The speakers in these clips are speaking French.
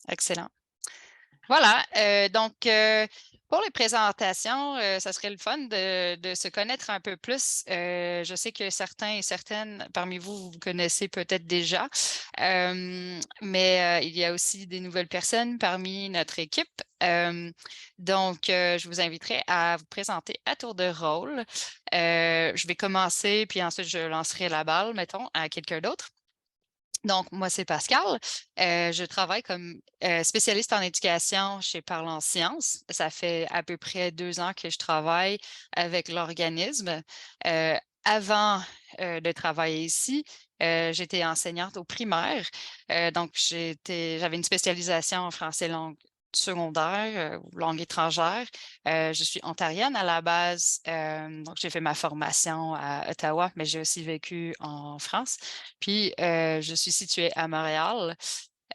Excellent. Voilà, pour les présentations, ça serait le fun de se connaître un peu plus. Je sais que certains et certaines parmi vous, vous connaissez peut-être déjà, mais il y a aussi des nouvelles personnes parmi notre équipe. Je vous inviterai à vous présenter à tour de rôle. Je vais commencer, puis ensuite je lancerai la balle, mettons, à quelqu'un d'autre. Donc, moi, c'est Pascal. Je travaille comme spécialiste en éducation chez Parlant Sciences. Ça fait à peu près 2 ans que je travaille avec l'organisme. Euh, Avant de travailler ici, j'étais enseignante au primaire. J'avais une spécialisation en français langue secondaire ou langue étrangère. Je suis ontarienne à la base, donc j'ai fait ma formation à Ottawa, mais j'ai aussi vécu en France. Puis, je suis située à Montréal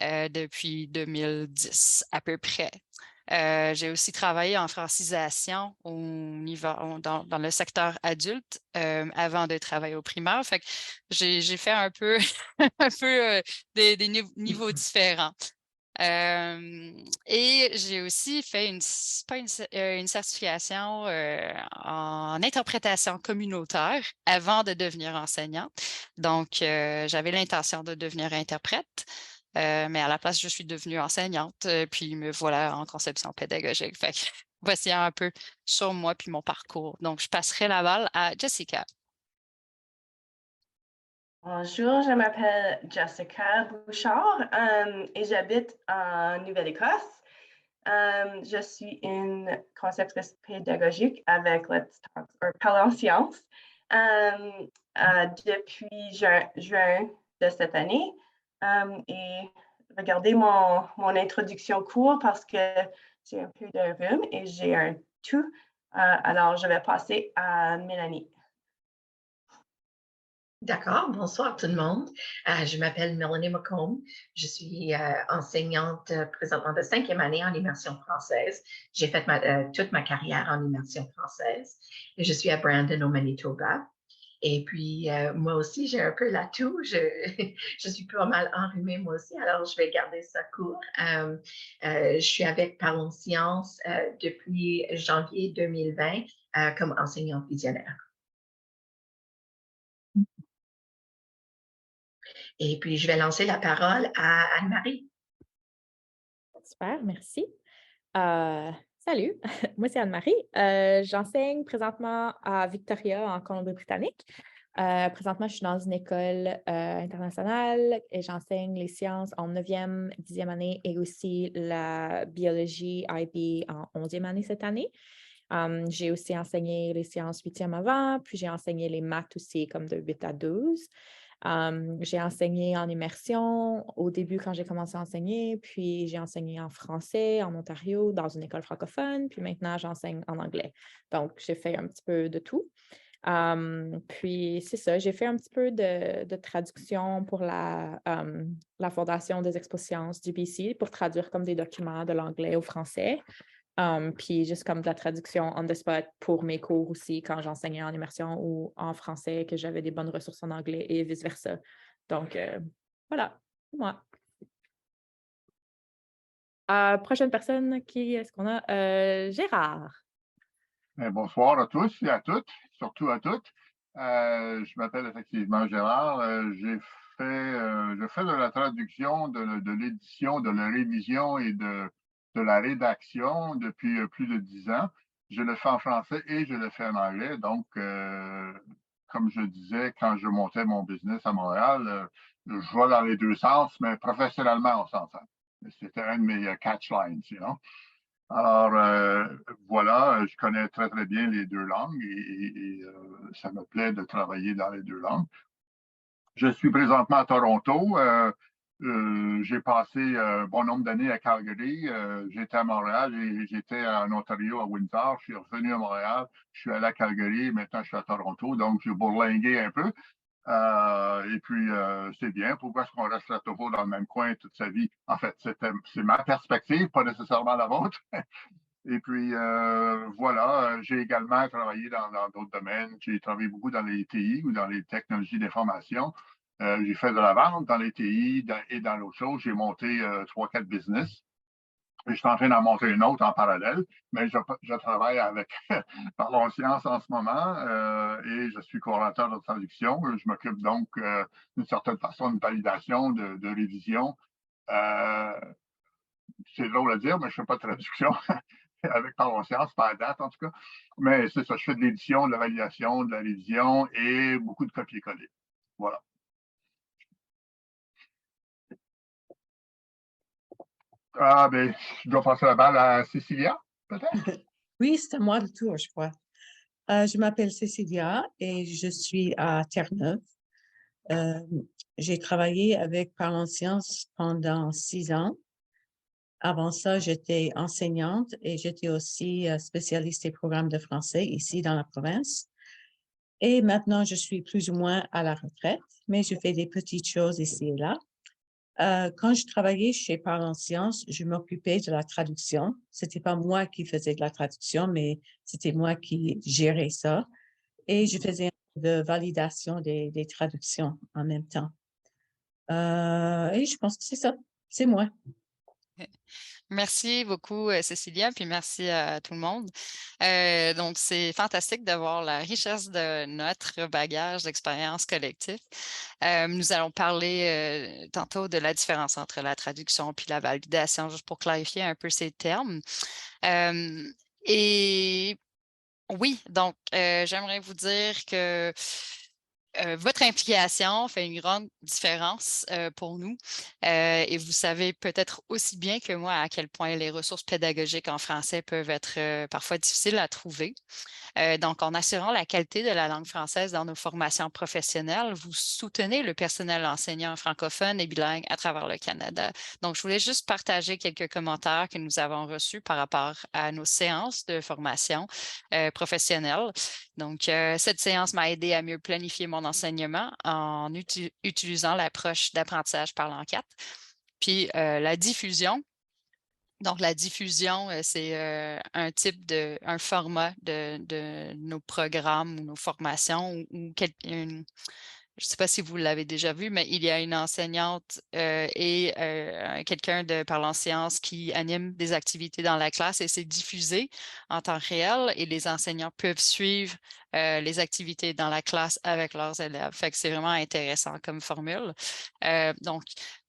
depuis 2010 à peu près. J'ai aussi travaillé en francisation dans le secteur adulte avant de travailler au primaire. Fait que j'ai fait un peu, un peu niveaux différents. Et j'ai aussi fait pas une certification en interprétation communautaire avant de devenir enseignante. Donc, j'avais l'intention de devenir interprète, mais à la place, je suis devenue enseignante, puis me voilà en conception pédagogique. Fait que voici un peu sur moi puis mon parcours. Donc, je passerai la balle à Jessica. Bonjour, je m'appelle Jessica Bouchard et j'habite en Nouvelle-Écosse. Je suis une conceptrice pédagogique avec Let's Talk or Parler en sciences depuis juin de cette année. Et regardez mon introduction court parce que j'ai un peu de rhume et j'ai un tout. Alors, je vais passer à Mélanie. D'accord, bonsoir tout le monde. Je m'appelle Melanie McComb. Je suis enseignante présentement de 5e année en immersion française. J'ai fait toute ma carrière en immersion française et je suis à Brandon au Manitoba. Et puis, moi aussi, j'ai un peu la toux. Je suis pas mal enrhumée moi aussi, alors je vais garder ça court. Je suis avec Parlons Sciences depuis janvier 2020 comme enseignante visionnaire. Et puis, je vais lancer la parole à Anne-Marie. Super, merci. Salut, moi c'est Anne-Marie. J'enseigne présentement à Victoria en Colombie-Britannique. Présentement, je suis dans une école internationale et j'enseigne les sciences en 9e, 10e année et aussi la biologie IB en 11e année cette année. J'ai aussi enseigné les sciences 8e avant, puis j'ai enseigné les maths aussi comme de 8 à 12. J'ai enseigné en immersion au début quand j'ai commencé à enseigner, puis j'ai enseigné en français en Ontario dans une école francophone, puis maintenant j'enseigne en anglais. Donc, j'ai fait un petit peu de tout. Puis c'est ça, j'ai fait un petit peu de traduction pour la Fondation des expositions du BC pour traduire comme des documents de l'anglais au français. Puis juste comme de la traduction on the spot pour mes cours aussi quand j'enseignais en immersion ou en français, que j'avais des bonnes ressources en anglais et vice-versa. Donc, voilà, moi. Prochaine personne, qui est-ce qu'on a? Gérard. Bonsoir à tous et à toutes, surtout à toutes. Je m'appelle effectivement Gérard. Je fais de la traduction, de l'édition, de la révision et de la rédaction depuis plus de 10 ans. Je le fais en français et je le fais en anglais. Donc, comme je disais, quand je montais mon business à Montréal, je vais dans les deux sens, mais professionnellement, on s'entend. C'était un de mes catchlines, sinon. Alors, voilà, je connais très, très bien les deux langues et ça me plaît de travailler dans les deux langues. Je suis présentement à Toronto. J'ai passé un bon nombre d'années à Calgary. J'étais à Montréal et j'étais en Ontario, à Windsor. Je suis revenu à Montréal. Je suis allé à Calgary. Maintenant, je suis à Toronto. Donc, j'ai bourlingué un peu. Et puis, c'est bien. Pourquoi est-ce qu'on resterait toujours dans le même coin toute sa vie? En fait, c'est ma perspective, pas nécessairement la vôtre. Et puis, voilà, j'ai également travaillé dans d'autres domaines. J'ai travaillé beaucoup dans les TI ou dans les technologies d'information. J'ai fait de la vente dans les TI et dans l'autre chose. J'ai monté 3-4 business. Et je suis en train d'en monter une autre en parallèle, mais je travaille avec Parlons Science en ce moment et je suis coordonnateur de traduction. Je m'occupe donc d'une certaine façon de validation, de révision. C'est drôle à dire, mais je ne fais pas de traduction avec Parlons Science, pas à date en tout cas. Mais c'est ça, je fais de l'édition, de la validation, de la révision et beaucoup de copier-coller. Voilà. Ah, ben, je dois passer la balle à Cécilia, peut-être? Oui, c'est à moi le tour, je crois. Je m'appelle Cécilia et je suis à Terre-Neuve. J'ai travaillé avec Parlons Sciences pendant 6 ans. Avant ça, j'étais enseignante et j'étais aussi spécialiste des programmes de français ici dans la province. Et maintenant, je suis plus ou moins à la retraite, mais je fais des petites choses ici et là. Quand je travaillais chez Parlons Sciences, je m'occupais de la traduction. C'était pas moi qui faisais de la traduction, mais c'était moi qui gérais ça. Et je faisais un peu de validation des traductions en même temps. Et je pense que c'est ça. C'est moi. Merci beaucoup, Cécilia, puis merci à tout le monde. Donc, c'est fantastique de voir la richesse de notre bagage d'expérience collective. Nous allons parler tantôt de la différence entre la traduction puis la validation, juste pour clarifier un peu ces termes. Et oui, donc, j'aimerais vous dire que votre implication fait une grande différence pour nous et vous savez peut-être aussi bien que moi à quel point les ressources pédagogiques en français peuvent être parfois difficiles à trouver. Donc, en assurant la qualité de la langue française dans nos formations professionnelles, vous soutenez le personnel enseignant francophone et bilingue à travers le Canada. Donc, je voulais juste partager quelques commentaires que nous avons reçus par rapport à nos séances de formation professionnelle. Donc, cette séance m'a aidé à mieux planifier mon enseignement en utilisant l'approche d'apprentissage par l'enquête. Puis, la diffusion. Donc, la diffusion, c'est un format de nos programmes ou nos formations je ne sais pas si vous l'avez déjà vu, mais il y a une enseignante et quelqu'un de Parlons Sciences qui anime des activités dans la classe et c'est diffusé en temps réel et les enseignants peuvent suivre les activités dans la classe avec leurs élèves. Fait que c'est vraiment intéressant comme formule. Donc,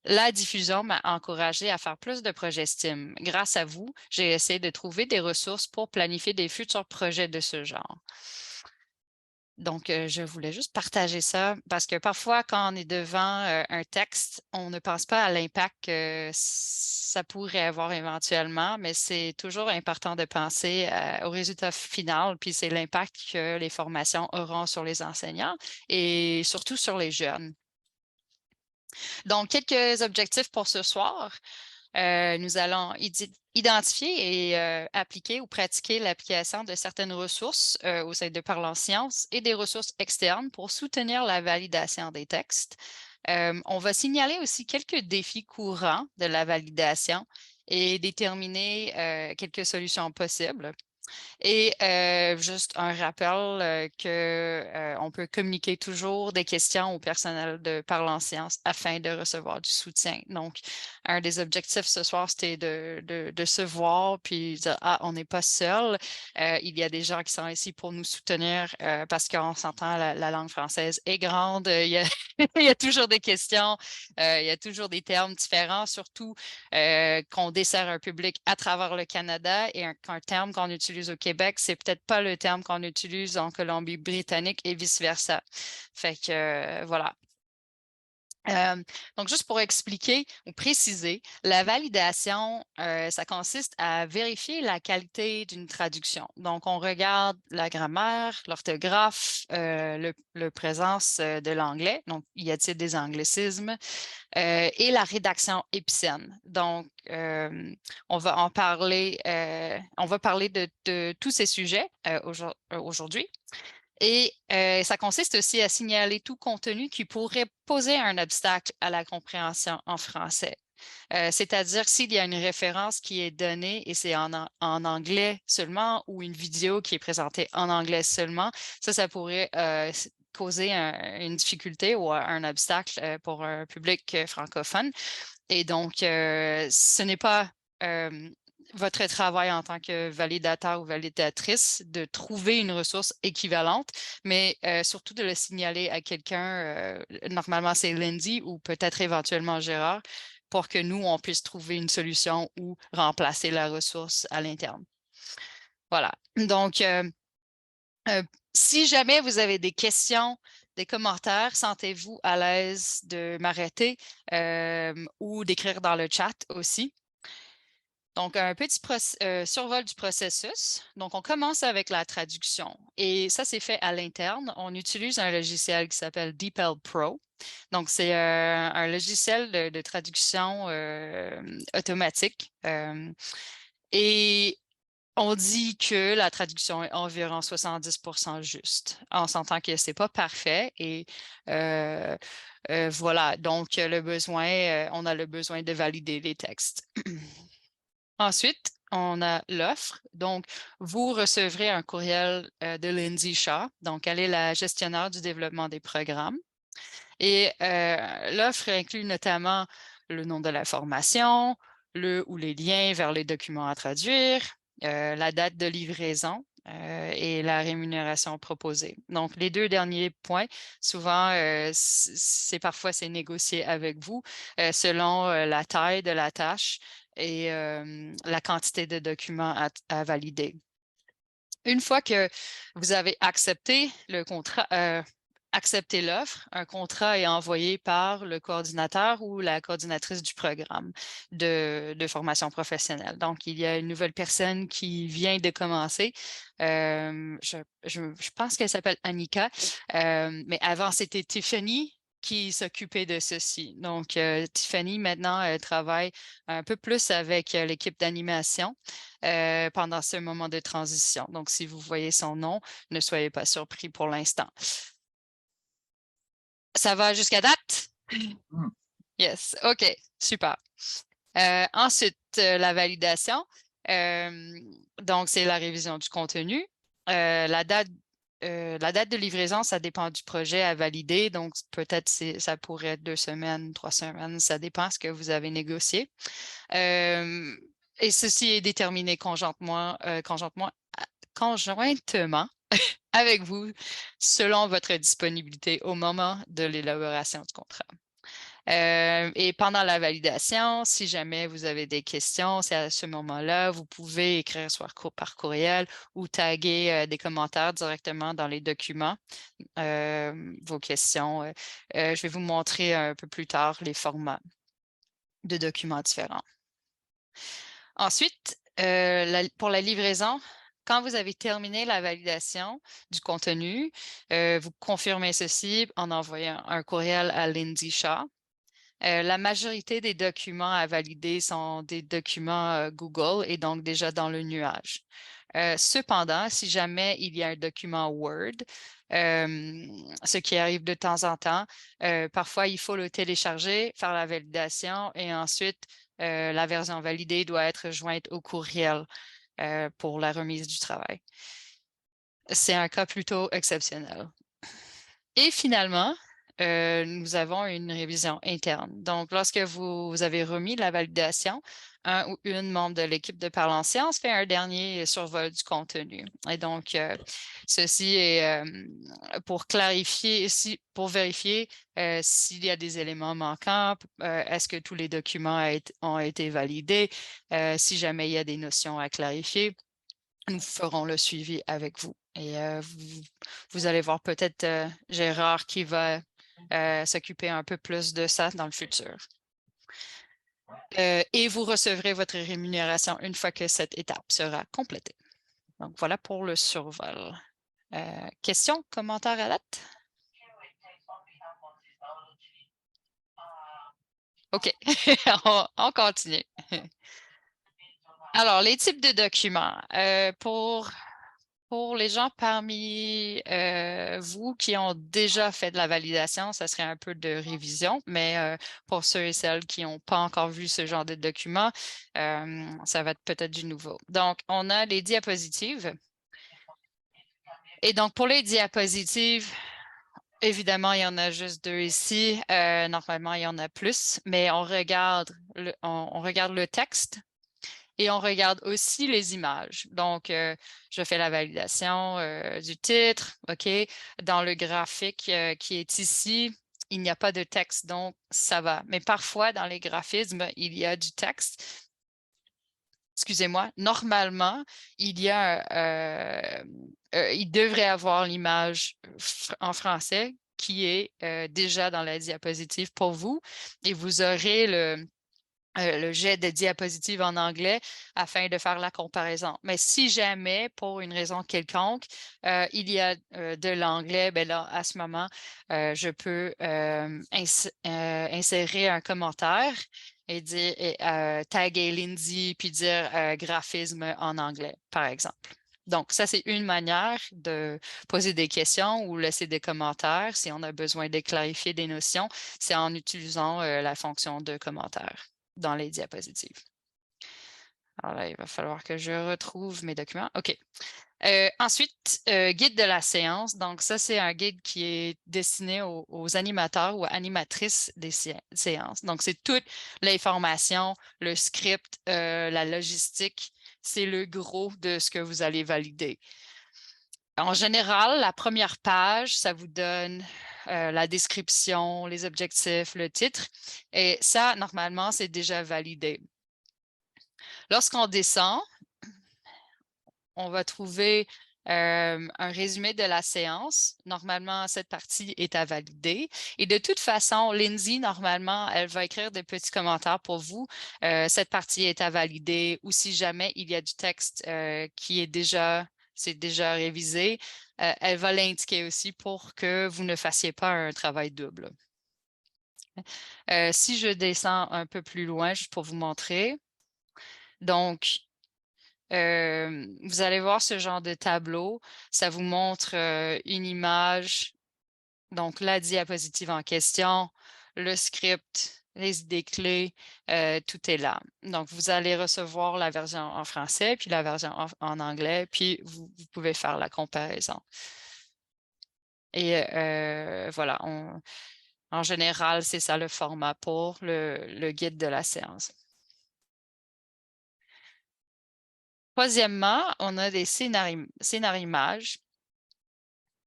la diffusion m'a encouragée à faire plus de projets STEAM. Grâce à vous, j'ai essayé de trouver des ressources pour planifier des futurs projets de ce genre. Donc, je voulais juste partager ça parce que parfois, quand on est devant un texte, on ne pense pas à l'impact que ça pourrait avoir éventuellement, mais c'est toujours important de penser au résultat final, puis c'est l'impact que les formations auront sur les enseignants et surtout sur les jeunes. Donc, quelques objectifs pour ce soir. Nous allons identifier et appliquer ou pratiquer l'application de certaines ressources au sein de Parlons Sciences et des ressources externes pour soutenir la validation des textes. On va signaler aussi quelques défis courants de la validation et déterminer quelques solutions possibles. Et juste un rappel qu'on peut communiquer toujours des questions au personnel de Parlons Sciences afin de recevoir du soutien. Donc, un des objectifs ce soir, c'était de se voir puis dire « Ah, on n'est pas seul. Il y a des gens qui sont ici pour nous soutenir parce qu'on s'entend, la langue française est grande. Il y a toujours des questions. Il y a toujours des termes différents, surtout qu'on dessert un public à travers le Canada et qu'un terme qu'on utilise au Québec, c'est peut-être pas le terme qu'on utilise en Colombie-Britannique et vice-versa. Fait que voilà. Donc, juste pour expliquer ou préciser, la validation, ça consiste à vérifier la qualité d'une traduction. Donc, on regarde la grammaire, l'orthographe, le présence de l'anglais. Donc, y a-t-il des anglicismes? Et la rédaction épicène. Donc, on va parler de tous ces sujets aujourd'hui. Et ça consiste aussi à signaler tout contenu qui pourrait poser un obstacle à la compréhension en français. C'est-à-dire s'il y a une référence qui est donnée et c'est en anglais seulement ou une vidéo qui est présentée en anglais seulement, ça pourrait causer une difficulté ou un obstacle pour un public francophone. Et donc, ce n'est pas votre travail en tant que validateur ou validatrice de trouver une ressource équivalente, mais surtout de le signaler à quelqu'un, normalement c'est Lindsay ou peut-être éventuellement Gérard, pour que nous, on puisse trouver une solution ou remplacer la ressource à l'interne. Voilà. Donc, si jamais vous avez des questions, des commentaires, sentez-vous à l'aise de m'arrêter ou d'écrire dans le chat aussi. Donc, un petit survol du processus. Donc, on commence avec la traduction et ça, c'est fait à l'interne. On utilise un logiciel qui s'appelle DeepL Pro. Donc, c'est un logiciel de traduction automatique et on dit que la traduction est environ 70% juste. On s'entend que ce n'est pas parfait et voilà, donc on a le besoin de valider les textes. Ensuite, on a l'offre. Donc, vous recevrez un courriel de Lindsay Shaw. Donc, elle est la gestionnaire du développement des programmes. Et l'offre inclut notamment le nom de la formation, le ou les liens vers les documents à traduire, la date de livraison et la rémunération proposée. Donc, les deux derniers points, souvent, parfois c'est négocié avec vous selon la taille de la tâche et la quantité de documents à valider. Une fois que vous avez accepté le contrat, accepter l'offre, un contrat est envoyé par le coordinateur ou la coordinatrice du programme de formation professionnelle. Donc, il y a une nouvelle personne qui vient de commencer. Je pense qu'elle s'appelle Annika, mais avant, c'était Tiffany qui s'occupait de ceci. Donc, Tiffany, maintenant, elle travaille un peu plus avec l'équipe d'animation pendant ce moment de transition. Donc, si vous voyez son nom, ne soyez pas surpris pour l'instant. Ça va jusqu'à date? Yes, OK, super. Ensuite, la validation. Donc, c'est la révision du contenu. La date de livraison, ça dépend du projet à valider. Donc, peut-être ça pourrait être 2 semaines, 3 semaines, ça dépend de ce que vous avez négocié. Et ceci est déterminé conjointement avec vous selon votre disponibilité au moment de l'élaboration du contrat. Et pendant la validation, si jamais vous avez des questions, c'est à ce moment-là, vous pouvez écrire soit par courriel ou taguer des commentaires directement dans les documents, vos questions. Je vais vous montrer un peu plus tard les formats de documents différents. Ensuite, pour la livraison, quand vous avez terminé la validation du contenu, vous confirmez ceci en envoyant un courriel à Lindsay Shaw. La majorité des documents à valider sont des documents Google et donc déjà dans le nuage. Cependant, si jamais il y a un document Word, ce qui arrive de temps en temps, parfois il faut le télécharger, faire la validation et ensuite la version validée doit être jointe au courriel pour la remise du travail. C'est un cas plutôt exceptionnel. Et finalement, nous avons une révision interne. Donc, lorsque vous avez remis la validation, un ou une membre de l'équipe de Parle en Sciences fait un dernier survol du contenu. Et donc, ceci est pour clarifier, pour vérifier s'il y a des éléments manquants, est-ce que tous les documents ont été validés, si jamais il y a des notions à clarifier. Nous ferons le suivi avec vous. Et vous allez voir peut-être Gérard qui va s'occuper un peu plus de ça dans le futur. Et vous recevrez votre rémunération une fois que cette étape sera complétée. Donc, voilà pour le survol. Questions, commentaires à date? OK, on continue. Alors, les types de documents. Pour les gens parmi vous qui ont déjà fait de la validation, ça serait un peu de révision, mais pour ceux et celles qui n'ont pas encore vu ce genre de document, ça va être peut-être du nouveau. Donc, on a les diapositives. Et donc, pour les diapositives, Évidemment, il y en a juste 2 ici. Normalement, il y en a plus, mais on regarde le texte et on regarde aussi les images. Donc, je fais la validation du titre. OK. Dans le graphique qui est ici, il n'y a pas de texte, donc ça va. Mais parfois, dans les graphismes, il y a du texte. Excusez-moi, normalement, il devrait avoir l'image en français qui est déjà dans la diapositive pour vous et vous aurez le jet de diapositive en anglais afin de faire la comparaison. Mais si jamais, pour une raison quelconque, il y a de l'anglais, ben là, à ce moment, je peux insérer un commentaire et dire taguer Lindsay puis dire graphisme en anglais, par exemple. Donc, ça, c'est une manière de poser des questions ou laisser des commentaires si on a besoin de clarifier des notions. C'est en utilisant la fonction de commentaire dans les diapositives. Alors là, il va falloir que je retrouve mes documents. OK. Ensuite, guide de la séance. Donc, ça, c'est un guide qui est destiné aux animateurs ou animatrices des séances. Donc, c'est toute l'information, le script, la logistique. C'est le gros de ce que vous allez valider. En général, la première page, ça vous donne la description, les objectifs, le titre. Et ça, normalement, c'est déjà validé. Lorsqu'on descend, on va trouver un résumé de la séance. Normalement, cette partie est à valider. Et de toute façon, Lindsay, normalement, elle va écrire des petits commentaires pour vous. Cette partie est à valider ou si jamais il y a du texte qui est c'est déjà révisé, elle va l'indiquer aussi pour que vous ne fassiez pas un travail double. Si je descends un peu plus loin, juste pour vous montrer. Donc, vous allez voir ce genre de tableau. Ça vous montre une image, donc la diapositive en question, le script, les idées clés, tout est là. Donc, vous allez recevoir la version en français, puis la version en anglais, puis vous pouvez faire la comparaison. Et voilà, en général, c'est ça le format pour le guide de la séance. Troisièmement, on a des scénarimages.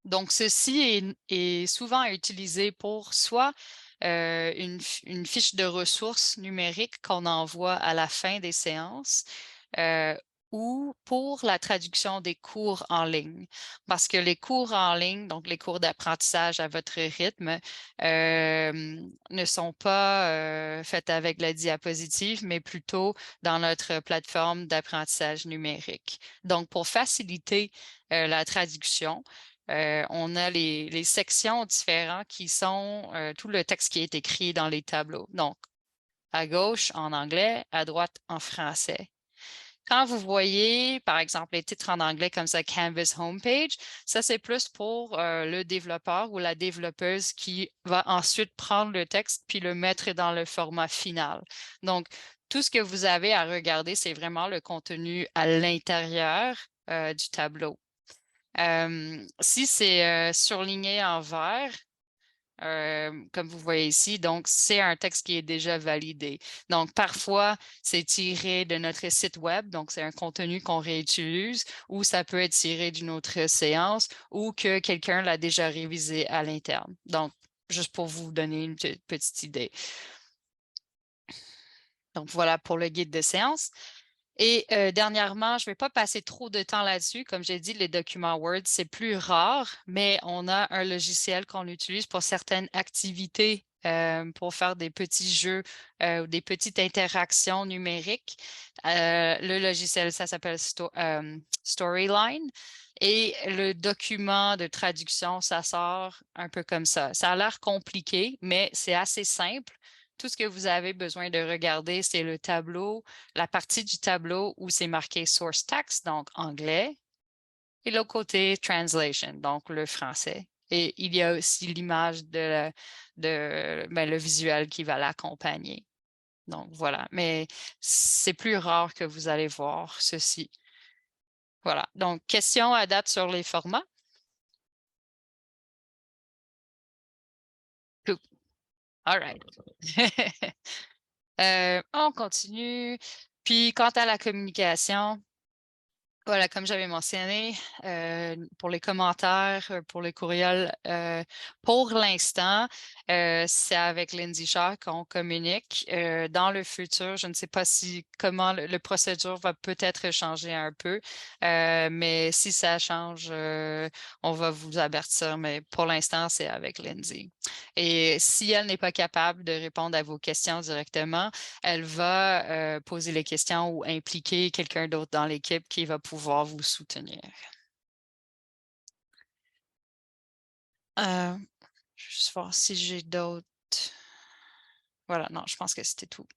Donc, ceci est souvent utilisé pour soit une fiche de ressources numériques qu'on envoie à la fin des séances ou pour la traduction des cours en ligne. Parce que les cours en ligne, donc les cours d'apprentissage à votre rythme, ne sont pas faits avec la diapositive, mais plutôt dans notre plateforme d'apprentissage numérique. Donc, pour faciliter la traduction, on a les sections différentes qui sont tout le texte qui est écrit dans les tableaux. Donc, à gauche en anglais, à droite en français. Quand vous voyez, par exemple, les titres en anglais comme ça, Canvas Homepage, ça, c'est plus pour le développeur ou la développeuse qui va ensuite prendre le texte puis le mettre dans le format final. Donc, tout ce que vous avez à regarder, c'est vraiment le contenu à l'intérieur du tableau. Si c'est surligné en vert, comme vous voyez ici, donc c'est un texte qui est déjà validé. Donc, parfois, c'est tiré de notre site web, donc c'est un contenu qu'on réutilise, ou ça peut être tiré d'une autre séance, ou que quelqu'un l'a déjà révisé à l'interne. Donc, juste pour vous donner une petite idée. Donc, voilà pour le guide de séance. Et dernièrement, je ne vais pas passer trop de temps là-dessus. Comme j'ai dit, les documents Word, c'est plus rare, mais on a un logiciel qu'on utilise pour certaines activités, pour faire des petits jeux ou des petites interactions numériques. Le logiciel, ça s'appelle Storyline. Et le document de traduction, ça sort un peu comme ça. Ça a l'air compliqué, mais c'est assez simple. Tout ce que vous avez besoin de regarder, c'est le tableau, la partie du tableau où c'est marqué source text, donc anglais, et l'autre côté translation, donc le français. Et il y a aussi l'image le visuel qui va l'accompagner. Donc voilà, mais c'est plus rare que vous allez voir ceci. Voilà, donc question à date sur les formats. All right. On continue. Puis, quant à la communication, voilà, comme j'avais mentionné, pour les commentaires, pour les courriels, pour l'instant, c'est avec Lindsay Shaw qu'on communique. Dans le futur, je ne sais pas comment le procédure va peut-être changer un peu, mais si ça change, on va vous avertir, mais pour l'instant, c'est avec Lindsay. Et si elle n'est pas capable de répondre à vos questions directement, elle va poser les questions ou impliquer quelqu'un d'autre dans l'équipe qui va pouvoir vous soutenir. Juste voir si j'ai d'autres. Voilà, non, je pense que c'était tout.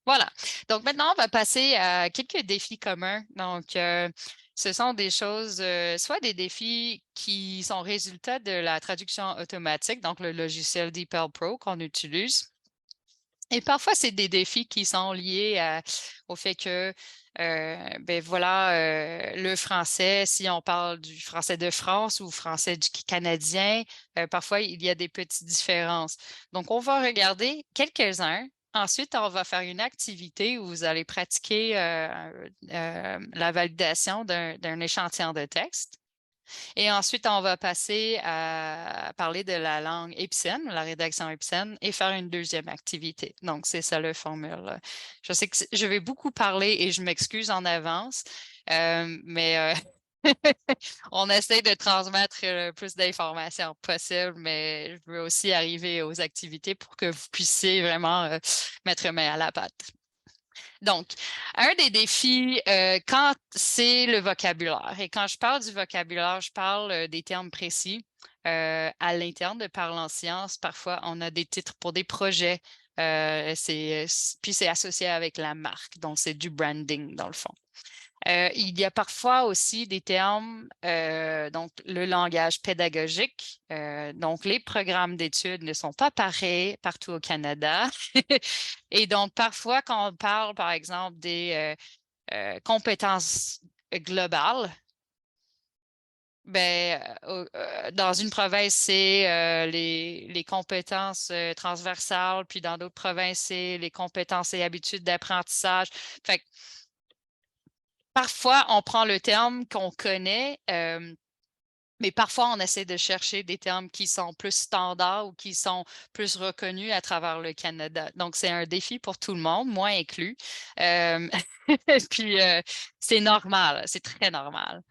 Voilà. Donc maintenant, on va passer à quelques défis communs. Donc, ce sont des choses, soit des défis qui sont résultats de la traduction automatique, donc le logiciel DeepL Pro qu'on utilise. Et parfois, c'est des défis qui sont liés au fait que, ben voilà, le français, si on parle du français de France ou français du canadien, parfois, il y a des petites différences. Donc, on va regarder quelques-uns. Ensuite, on va faire une activité où vous allez pratiquer la validation d'un échantillon de texte. Et ensuite, on va passer à parler de la langue Epson, la rédaction Epson, et faire une deuxième activité. Donc, c'est ça le formule. Je sais que je vais beaucoup parler et je m'excuse en avance, mais on essaie de transmettre le plus d'informations possible, mais je veux aussi arriver aux activités pour que vous puissiez vraiment mettre main à la pâte. Donc, un des défis, quand c'est le vocabulaire, et quand je parle du vocabulaire, je parle des termes précis. À l'interne de Parle en Sciences, parfois, on a des titres pour des projets, puis c'est associé avec la marque, donc c'est du branding dans le fond. Il y a parfois aussi des termes, donc le langage pédagogique. Donc, les programmes d'études ne sont pas pareils partout au Canada. Et donc, parfois, quand on parle, par exemple, des compétences globales, ben, dans une province, c'est les compétences transversales, puis dans d'autres provinces, c'est les compétences et habitudes d'apprentissage. Fait que, parfois, on prend le terme qu'on connaît, mais parfois, on essaie de chercher des termes qui sont plus standards ou qui sont plus reconnus à travers le Canada. Donc, c'est un défi pour tout le monde, moi inclus. Puis, c'est normal, c'est très normal.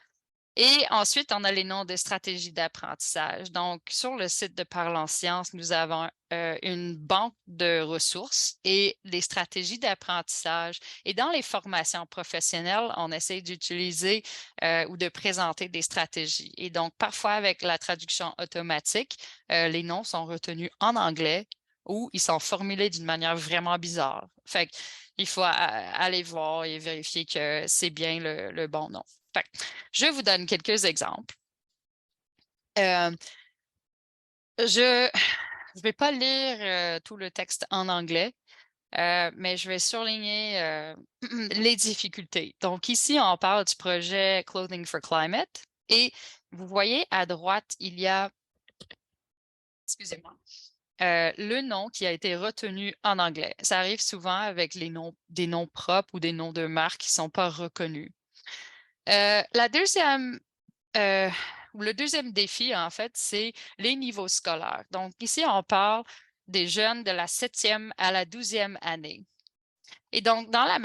Et ensuite, on a les noms de stratégies d'apprentissage. Donc, sur le site de Parle en Sciences, nous avons une banque de ressources et les stratégies d'apprentissage. Et dans les formations professionnelles, on essaie d'utiliser ou de présenter des stratégies. Et donc, parfois, avec la traduction automatique, les noms sont retenus en anglais ou ils sont formulés d'une manière vraiment bizarre. Fait qu'il faut aller voir et vérifier que c'est bien le bon nom. Fait, je vous donne quelques exemples. Je ne vais pas lire tout le texte en anglais, mais je vais surligner les difficultés. Donc ici, on parle du projet Clothing for Climate et vous voyez à droite, il y a, excusez-moi, le nom qui a été retenu en anglais. Ça arrive souvent avec des noms propres ou des noms de marques qui ne sont pas reconnus. Le deuxième défi, en fait, c'est les niveaux scolaires. Donc, ici, on parle des jeunes de la 7e à la 12e année. Et donc, dans la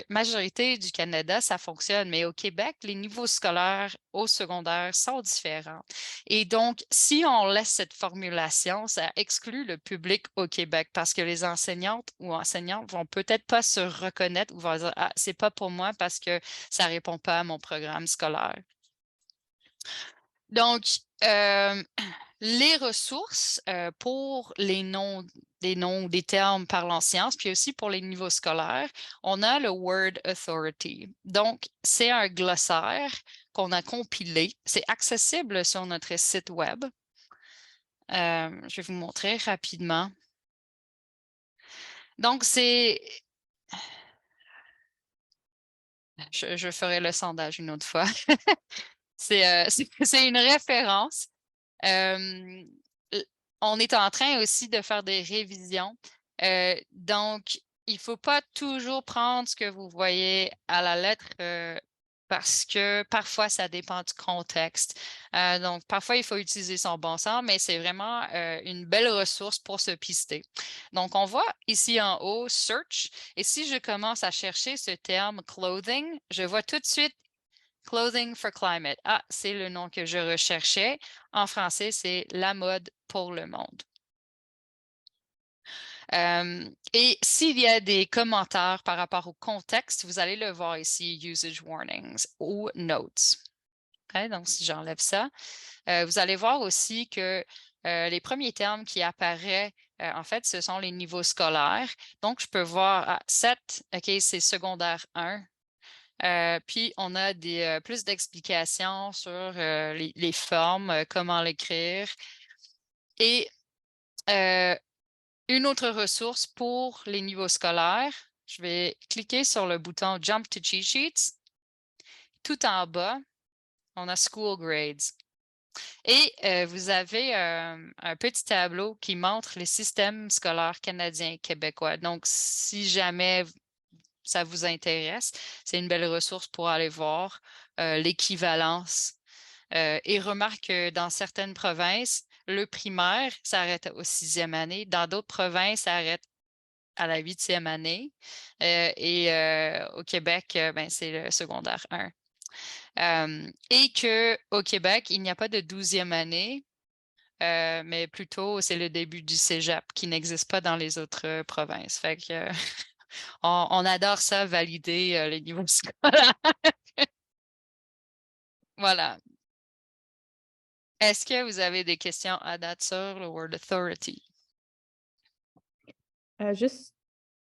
majorité du Canada, ça fonctionne, mais au Québec, les niveaux scolaires au secondaire sont différents. Et donc, si on laisse cette formulation, ça exclut le public au Québec parce que les enseignantes ou enseignants vont peut-être pas se reconnaître ou vont dire « Ah, c'est pas pour moi parce que ça répond pas à mon programme scolaire. » Donc, les ressources pour les noms, des termes parlant sciences, puis aussi pour les niveaux scolaires, on a le Word Authority. Donc, c'est un glossaire qu'on a compilé. C'est accessible sur notre site Web. Je vais vous montrer rapidement. Donc, c'est... Je ferai le sondage une autre fois. C'est une référence. on est en train aussi de faire des révisions. Donc, il ne faut pas toujours prendre ce que vous voyez à la lettre parce que parfois, ça dépend du contexte. Donc, parfois, il faut utiliser son bon sens, mais c'est vraiment une belle ressource pour se pister. Donc, on voit ici en haut « Search ». Et si je commence à chercher ce terme « clothing », je vois tout de suite « Clothing for climate ». Ah, c'est le nom que je recherchais. En français, c'est « la mode pour le monde ». Et s'il y a des commentaires par rapport au contexte, vous allez le voir ici, Usage Warnings ou Notes. Okay? Donc, si j'enlève ça, vous allez voir aussi que les premiers termes qui apparaissent, en fait, ce sont les niveaux scolaires. Donc, je peux voir 7, OK, c'est secondaire 1. Puis, on a plus d'explications sur les formes, comment l'écrire. Et une autre ressource pour les niveaux scolaires, je vais cliquer sur le bouton Jump to Cheat Sheets. Tout en bas, on a School Grades. Et vous avez un petit tableau qui montre les systèmes scolaires canadiens et québécois. Donc, si jamais ça vous intéresse, c'est une belle ressource pour aller voir l'équivalence. Et remarque que dans certaines provinces, le primaire s'arrête aux 6e année. Dans d'autres provinces, ça arrête à la 8e année. Et au Québec, ben, c'est le secondaire 1. Et qu'au Québec, il n'y a pas de 12e année, mais plutôt c'est le début du cégep qui n'existe pas dans les autres provinces. Fait que on adore ça, valider les niveaux scolaires. Voilà. Est-ce que vous avez des questions à date sur le Word Authority? Juste,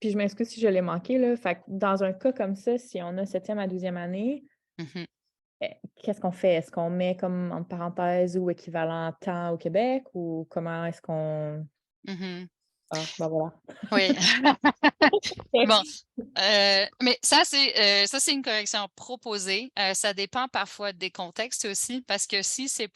puis je m'excuse si je l'ai manqué, là. Fait que dans un cas comme ça, si on a 7e à 12e année, qu'est-ce qu'on fait? Est-ce qu'on met comme en parenthèse ou équivalent temps au Québec ou comment est-ce qu'on... Ah, ben voilà. Oui. Bon, mais ça, c'est une correction proposée. Ça dépend parfois des contextes aussi, parce que si c'est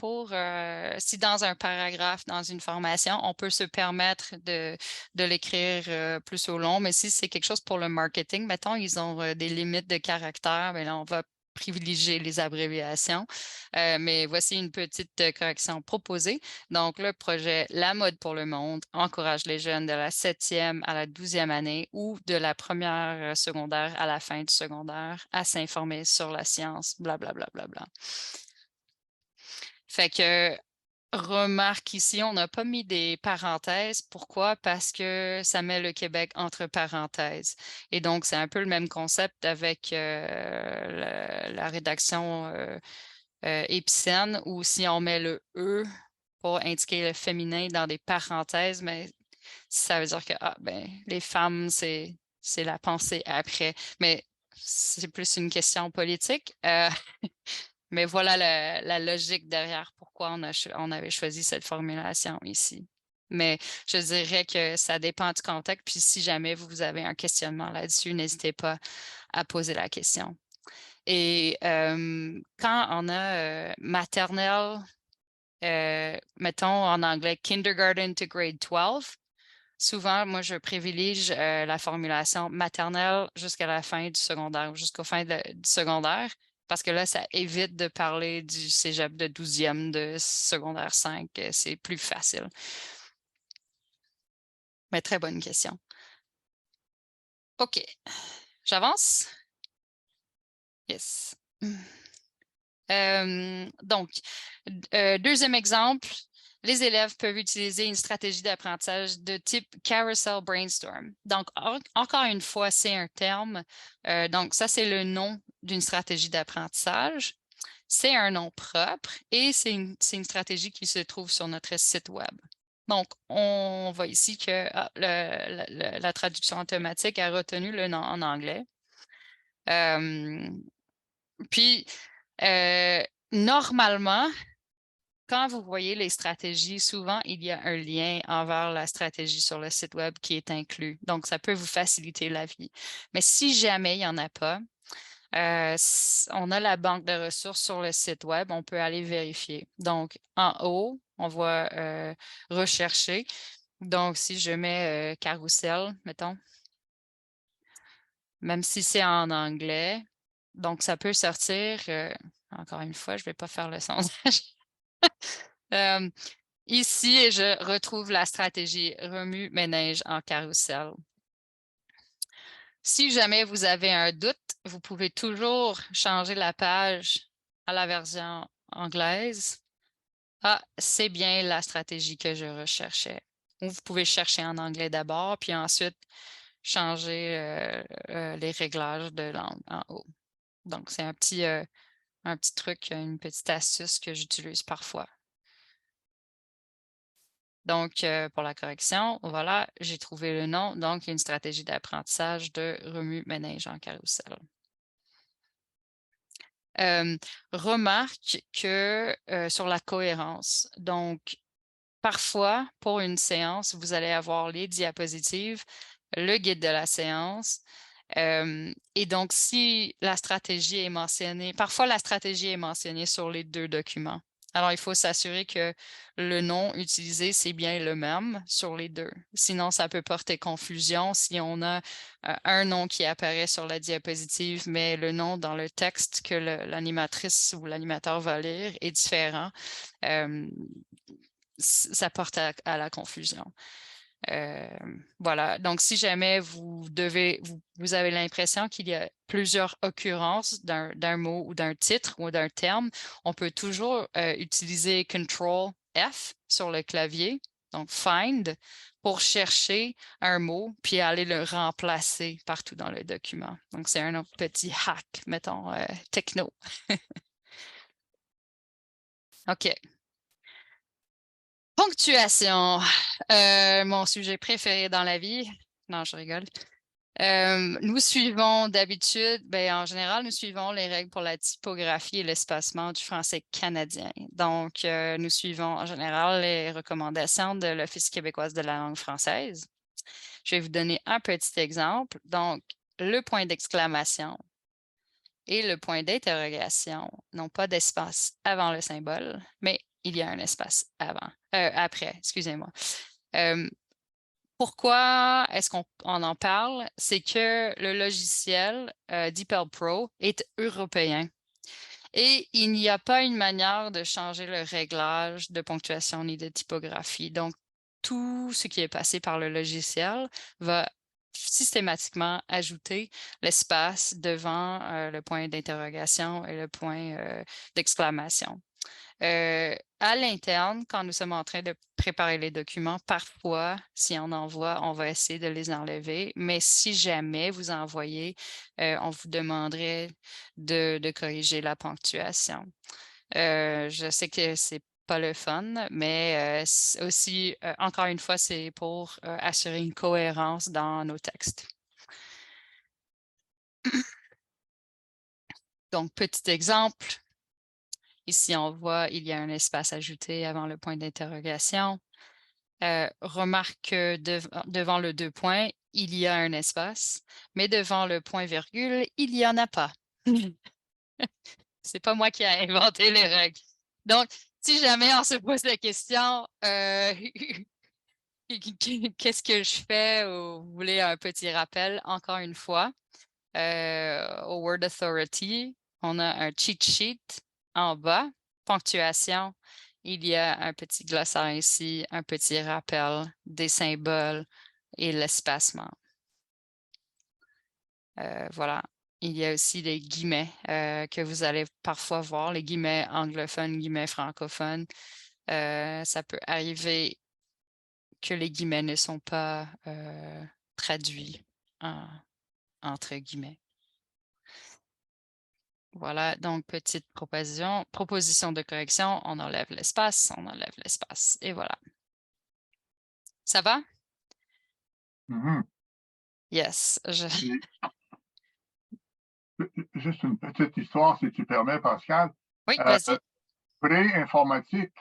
si dans un paragraphe, dans une formation, on peut se permettre de l'écrire plus au long, mais si c'est quelque chose pour le marketing, mettons, ils ont des limites de caractères, mais là, on va privilégier les abréviations. Mais voici une petite correction proposée. Donc, le projet La mode pour le monde encourage les jeunes de la 7e à la 12e année ou de la première secondaire à la fin du secondaire à s'informer sur la science, blablabla. Bla, bla, bla. Fait que, remarque ici, on n'a pas mis des parenthèses. Pourquoi? Parce que ça met le Québec entre parenthèses. Et donc, c'est un peu le même concept avec la rédaction épicène où si on met le « e » pour indiquer le féminin dans des parenthèses, mais ça veut dire que les femmes, c'est la pensée après. Mais c'est plus une question politique. Mais voilà la logique derrière pourquoi on avait choisi cette formulation ici. Mais je dirais que ça dépend du contexte. Puis si jamais vous avez un questionnement là-dessus, n'hésitez pas à poser la question. Et quand on a maternelle, mettons en anglais kindergarten to grade 12, souvent, moi, je privilégie la formulation maternelle jusqu'à la fin du secondaire, jusqu'au fin du secondaire, parce que là, ça évite de parler du cégep de 12e, de secondaire 5. C'est plus facile. Mais très bonne question. OK. J'avance? Yes. Donc, deuxième exemple, les élèves peuvent utiliser une stratégie d'apprentissage de type Carousel Brainstorm. Donc, encore une fois, c'est un terme. Donc, ça, c'est le nom d'une stratégie d'apprentissage. C'est un nom propre et c'est une stratégie qui se trouve sur notre site Web. Donc, on voit ici que la traduction automatique a retenu le nom en anglais. Puis, normalement, quand vous voyez les stratégies, souvent, il y a un lien envers la stratégie sur le site Web qui est inclus. Donc, ça peut vous faciliter la vie. Mais si jamais il n'y en a pas, on a la banque de ressources sur le site Web, on peut aller vérifier. Donc, en haut, on va rechercher. Donc, si je mets carrousel, mettons, même si c'est en anglais, donc ça peut sortir, encore une fois, je ne vais pas faire le sondage. Ici, je retrouve la stratégie remue-ménage en carrousel. Si jamais vous avez un doute, vous pouvez toujours changer la page à la version anglaise. Ah, c'est bien la stratégie que je recherchais. Ou vous pouvez chercher en anglais d'abord, puis ensuite changer les réglages de langue en haut. Donc, c'est un petit truc, une petite astuce que j'utilise parfois. Donc, pour la correction, voilà, j'ai trouvé le nom. Donc, il y a une stratégie d'apprentissage de remue-ménage en carrousel. Remarque que sur la cohérence, donc, parfois, pour une séance, vous allez avoir les diapositives, le guide de la séance. Et donc, si la stratégie est mentionnée, parfois la stratégie est mentionnée sur les deux documents. Alors, il faut s'assurer que le nom utilisé, c'est bien le même sur les deux. Sinon, ça peut porter confusion si on a un nom qui apparaît sur la diapositive, mais le nom dans le texte que l'animatrice ou l'animateur va lire est différent. Ça porte à la confusion. Voilà, donc si jamais vous avez l'impression qu'il y a plusieurs occurrences d'un mot ou d'un titre ou d'un terme, on peut toujours utiliser Ctrl F sur le clavier, donc Find, pour chercher un mot puis aller le remplacer partout dans le document. Donc, c'est un autre petit hack, mettons, techno. OK. Ponctuation, mon sujet préféré dans la vie. Non, je rigole. Nous suivons d'habitude, en général, nous suivons les règles pour la typographie et l'espacement du français canadien. Donc, nous suivons en général les recommandations de l'Office québécoise de la langue française. Je vais vous donner un petit exemple. Donc, le point d'exclamation et le point d'interrogation n'ont pas d'espace avant le symbole, mais il y a un espace après, excusez-moi. Pourquoi est-ce qu'on en parle? C'est que le logiciel DeepL Pro est européen et il n'y a pas une manière de changer le réglage de ponctuation ni de typographie. Donc, tout ce qui est passé par le logiciel va systématiquement ajouter l'espace devant le point d'interrogation et le point d'exclamation. À l'interne, quand nous sommes en train de préparer les documents, parfois, si on envoie, on va essayer de les enlever. Mais si jamais vous envoyez, on vous demanderait de corriger la ponctuation. Je sais que c'est pas le fun, mais aussi, encore une fois, c'est pour assurer une cohérence dans nos textes. Donc, petit exemple. Ici, on voit, il y a un espace ajouté avant le point d'interrogation. Remarque que devant le deux points, il y a un espace, mais devant le point-virgule, il n'y en a pas. C'est pas moi qui ai inventé les règles. Donc, si jamais on se pose la question, qu'est-ce que je fais ou vous voulez un petit rappel, encore une fois, au Word Authority, on a un cheat sheet en bas, ponctuation. Il y a un petit glossaire ici, un petit rappel des symboles et l'espacement. Voilà. Il y a aussi les guillemets que vous allez parfois voir, les guillemets anglophones, guillemets francophones. Ça peut arriver que les guillemets ne sont pas traduits entre guillemets. Voilà, donc petite proposition de correction, on enlève l'espace, et voilà. Ça va? Mm-hmm. Yes. Juste une petite histoire, si tu permets, Pascal. Oui, vas-y. Pré-informatique,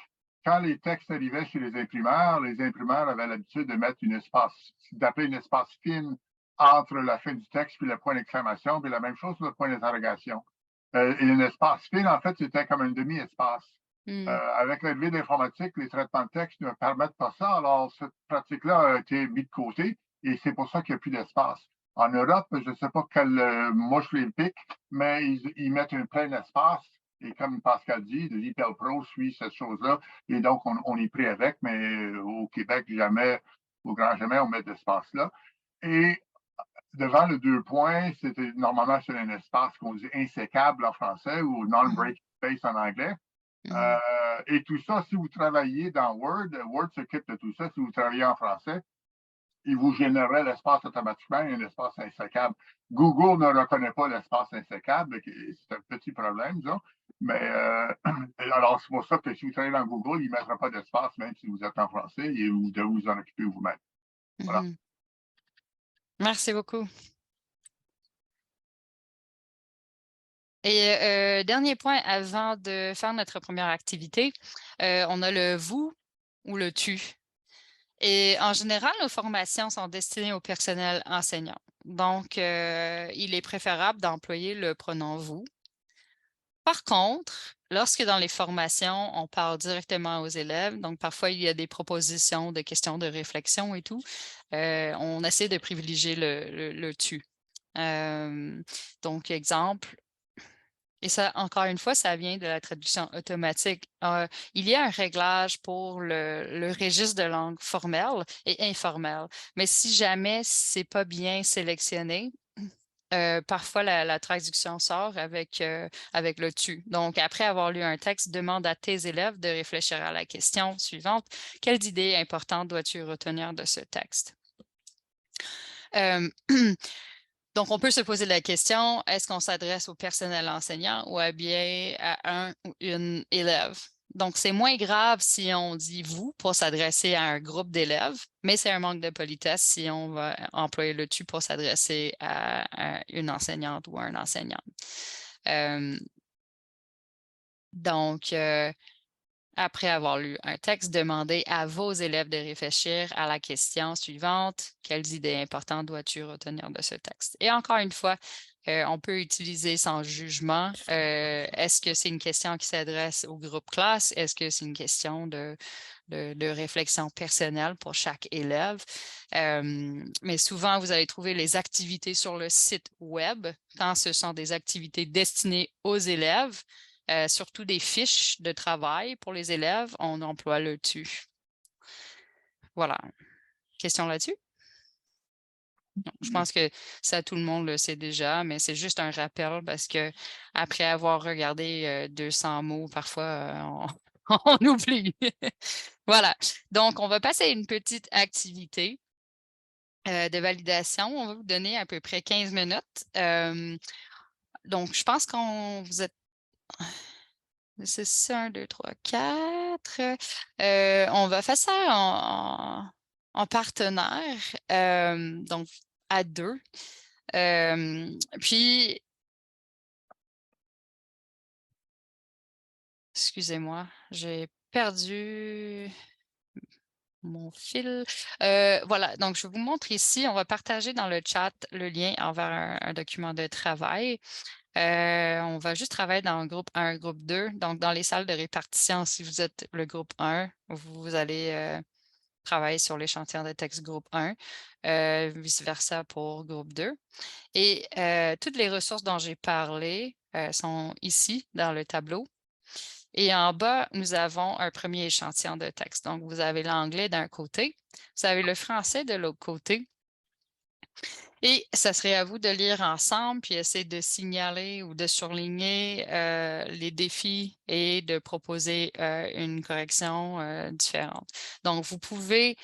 quand les textes arrivaient chez les imprimeurs avaient l'habitude de mettre d'appeler une espace fine entre la fin du texte puis le point d'exclamation, puis la même chose sur le point d'interrogation. Et un espace fine, en fait, c'était comme un demi-espace. Avec l'arrivée d'informatique, les traitements de texte ne permettent pas ça. Alors, cette pratique-là a été mise de côté et c'est pour ça qu'il n'y a plus d'espace. En Europe, je ne sais pas quelle mouche les pique, mais ils mettent un plein espace. Et comme Pascal dit, l'IPEL Pro suit cette chose-là. Et donc, on est pris avec, mais au Québec, jamais, au grand jamais, on met d'espace là. Et devant le 2 points, c'était normalement sur un espace qu'on dit insécable en français ou non-breaking space en anglais. Et tout ça, si vous travaillez dans Word, Word s'occupe de tout ça. Si vous travaillez en français, il vous générerait l'espace automatiquement, un espace insécable. Google ne reconnaît pas l'espace insécable, c'est un petit problème, disons. Mais alors, c'est pour ça que si vous travaillez dans Google, il ne mettra pas d'espace, même si vous êtes en français, et vous devez vous en occuper vous-même. Voilà. Merci beaucoup. Et dernier point avant de faire notre première activité, on a le vous ou le tu. Et en général, nos formations sont destinées au personnel enseignant. Donc, il est préférable d'employer le pronom vous. Par contre, lorsque dans les formations, on parle directement aux élèves, donc parfois il y a des propositions de questions de réflexion et tout, on essaie de privilégier le tu. Donc, exemple, et ça, encore une fois, ça vient de la traduction automatique. Il y a un réglage pour le registre de langue formelle et informelle. Mais si jamais c'est pas bien sélectionné, parfois la traduction sort avec le tu. Donc, après avoir lu un texte, demande à tes élèves de réfléchir à la question suivante. Quelles idées importantes dois-tu retenir de ce texte? Donc, on peut se poser la question, est-ce qu'on s'adresse au personnel enseignant ou bien à un ou une élève? Donc, c'est moins grave si on dit « vous » pour s'adresser à un groupe d'élèves, mais c'est un manque de politesse si on va employer le « tu » pour s'adresser à une enseignante ou à un enseignant. Donc, après avoir lu un texte, demandez à vos élèves de réfléchir à la question suivante. Quelles idées importantes dois-tu retenir de ce texte? Et encore une fois, on peut utiliser sans jugement. Est-ce que c'est une question qui s'adresse au groupe classe? Est-ce que c'est une question de réflexion personnelle pour chaque élève? Mais souvent, vous allez trouver les activités sur le site web quand ce sont des activités destinées aux élèves. Surtout des fiches de travail pour les élèves, on emploie le tu. Voilà. Question là-dessus? Je pense que ça, tout le monde le sait déjà, mais c'est juste un rappel parce que après avoir regardé 200 mots, parfois, on oublie. Voilà. Donc, on va passer à une petite activité de validation. On va vous donner à peu près 15 minutes. Donc, je pense qu'on vous êtes... C'est ça, 1, 2, 3, 4. On va faire ça en partenaire, donc à 2. Puis, excusez-moi, j'ai perdu mon fil. Voilà, donc je vous montre ici, on va partager dans le chat le lien envers un document de travail. On va juste travailler dans le groupe 1, groupe 2. Donc, dans les salles de répartition, si vous êtes le groupe 1, vous allez travailler sur l'échantillon de texte groupe 1, vice-versa pour groupe 2. Et toutes les ressources dont j'ai parlé sont ici dans le tableau. Et en bas, nous avons un premier échantillon de texte. Donc, vous avez l'anglais d'un côté, vous avez le français de l'autre côté. Et ça serait à vous de lire ensemble, puis essayer de signaler ou de surligner les défis et de proposer une correction différente. Donc, vous pouvez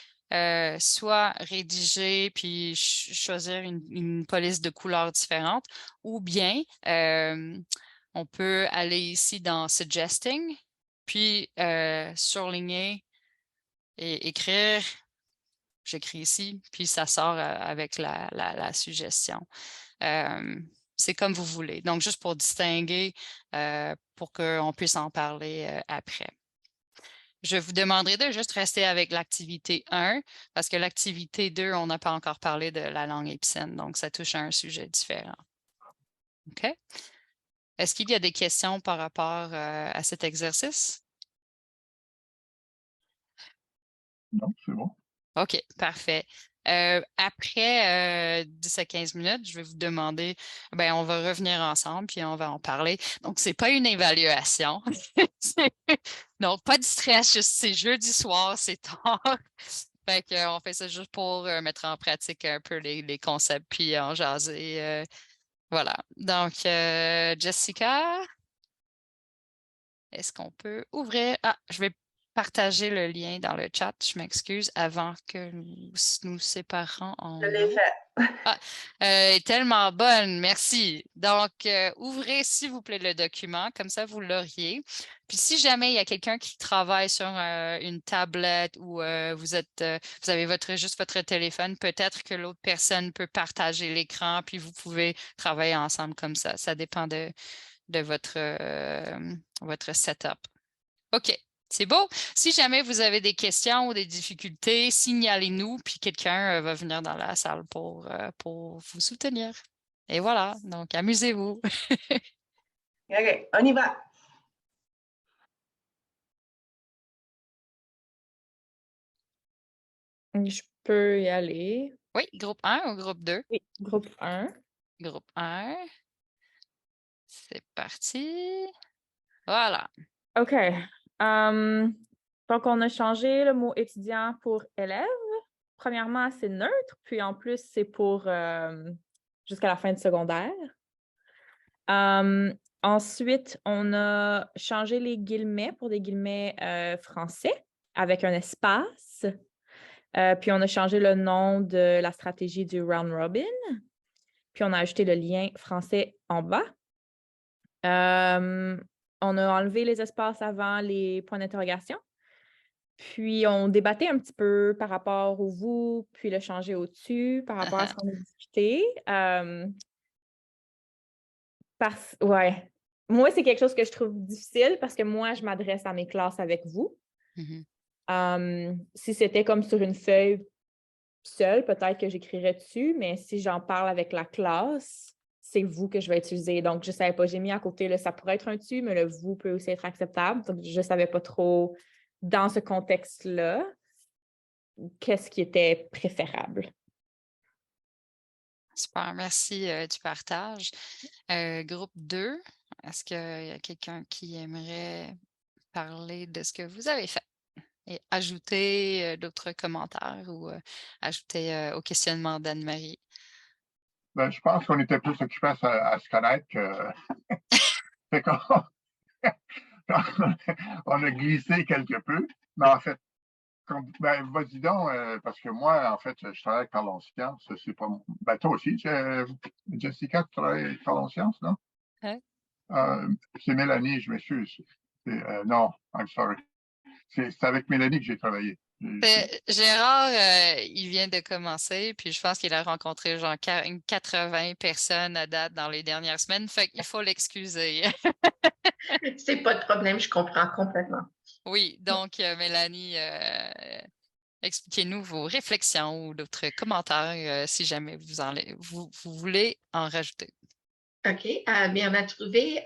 soit rédiger puis choisir une police de couleurs différentes, ou bien on peut aller ici dans Suggesting, puis surligner et écrire. J'écris ici, puis ça sort avec la suggestion. C'est comme vous voulez. Donc, juste pour distinguer, pour qu'on puisse en parler après. Je vous demanderai de juste rester avec l'activité 1, parce que l'activité 2, on n'a pas encore parlé de la langue épicène, donc ça touche à un sujet différent. OK? Est-ce qu'il y a des questions par rapport à cet exercice? C'est bon. OK, parfait. Après 10 à 15 minutes, je vais vous demander, ben, on va revenir ensemble puis on va en parler. Donc, c'est pas une évaluation. Donc, pas de stress, juste c'est jeudi soir, c'est tard. Fait qu'on fait ça juste pour mettre en pratique un peu les concepts puis en jaser. Voilà. Donc, Jessica, est-ce qu'on peut ouvrir? Ah, je vais partager le lien dans le chat. Je m'excuse avant que nous séparons en Je l'ai deux. fait. Ah, elle est tellement bonne, merci. Donc, ouvrez s'il vous plaît le document, comme ça vous l'auriez. Puis si jamais il y a quelqu'un qui travaille sur une tablette ou vous avez juste votre téléphone, peut-être que l'autre personne peut partager l'écran, puis vous pouvez travailler ensemble comme ça. Ça dépend de votre setup. OK. C'est beau. Si jamais vous avez des questions ou des difficultés, signalez-nous, puis quelqu'un va venir dans la salle pour vous soutenir. Et voilà. Donc, amusez-vous. OK, on y va. Je peux y aller. Oui, groupe 1 ou groupe 2? Oui, groupe 1. Groupe 1. C'est parti. Voilà. OK. Donc, on a changé le mot étudiant pour élève. Premièrement, c'est neutre, puis en plus, c'est pour jusqu'à la fin du secondaire. Ensuite, on a changé les guillemets pour des guillemets français avec un espace. Puis on a changé le nom de la stratégie du round robin. Puis on a ajouté le lien français en bas. On a enlevé les espaces avant les points d'interrogation. Puis on débattait un petit peu par rapport au vous, puis le changer au-dessus, par rapport à ce qu'on a discuté. Ouais. Moi, c'est quelque chose que je trouve difficile parce que moi, je m'adresse à mes classes avec vous. Si c'était comme sur une feuille seule, peut-être que j'écrirais dessus, mais si j'en parle avec la classe, c'est vous que je vais utiliser. Donc, je ne savais pas, j'ai mis à côté, là, ça pourrait être un tu, mais le vous peut aussi être acceptable. Donc, je ne savais pas trop, dans ce contexte-là, qu'est-ce qui était préférable. Super, merci du partage. Groupe 2, est-ce qu'il y a quelqu'un qui aimerait parler de ce que vous avez fait et ajouter d'autres commentaires ou ajouter au questionnement d'Anne-Marie? Ben, je pense qu'on était plus occupés à se connaître que. Fait qu'on- on a glissé quelque peu, mais en fait, ben, vas-y donc, parce que moi, en fait, je travaille avec Parlons Sciences, c'est pas. Ben, toi aussi, Jessica, tu travailles avec Parlons Sciences, non? Hein? C'est Mélanie, je m'excuse. Non, I'm sorry. C'est avec Mélanie que j'ai travaillé. Gérard, il vient de commencer, puis je pense qu'il a rencontré genre 80 personnes à date dans les dernières semaines, fait qu'il faut l'excuser. C'est pas de problème, je comprends complètement. Oui, donc Mélanie, expliquez-nous vos réflexions ou d'autres commentaires si jamais vous voulez en rajouter. OK. Bien, on a trouvé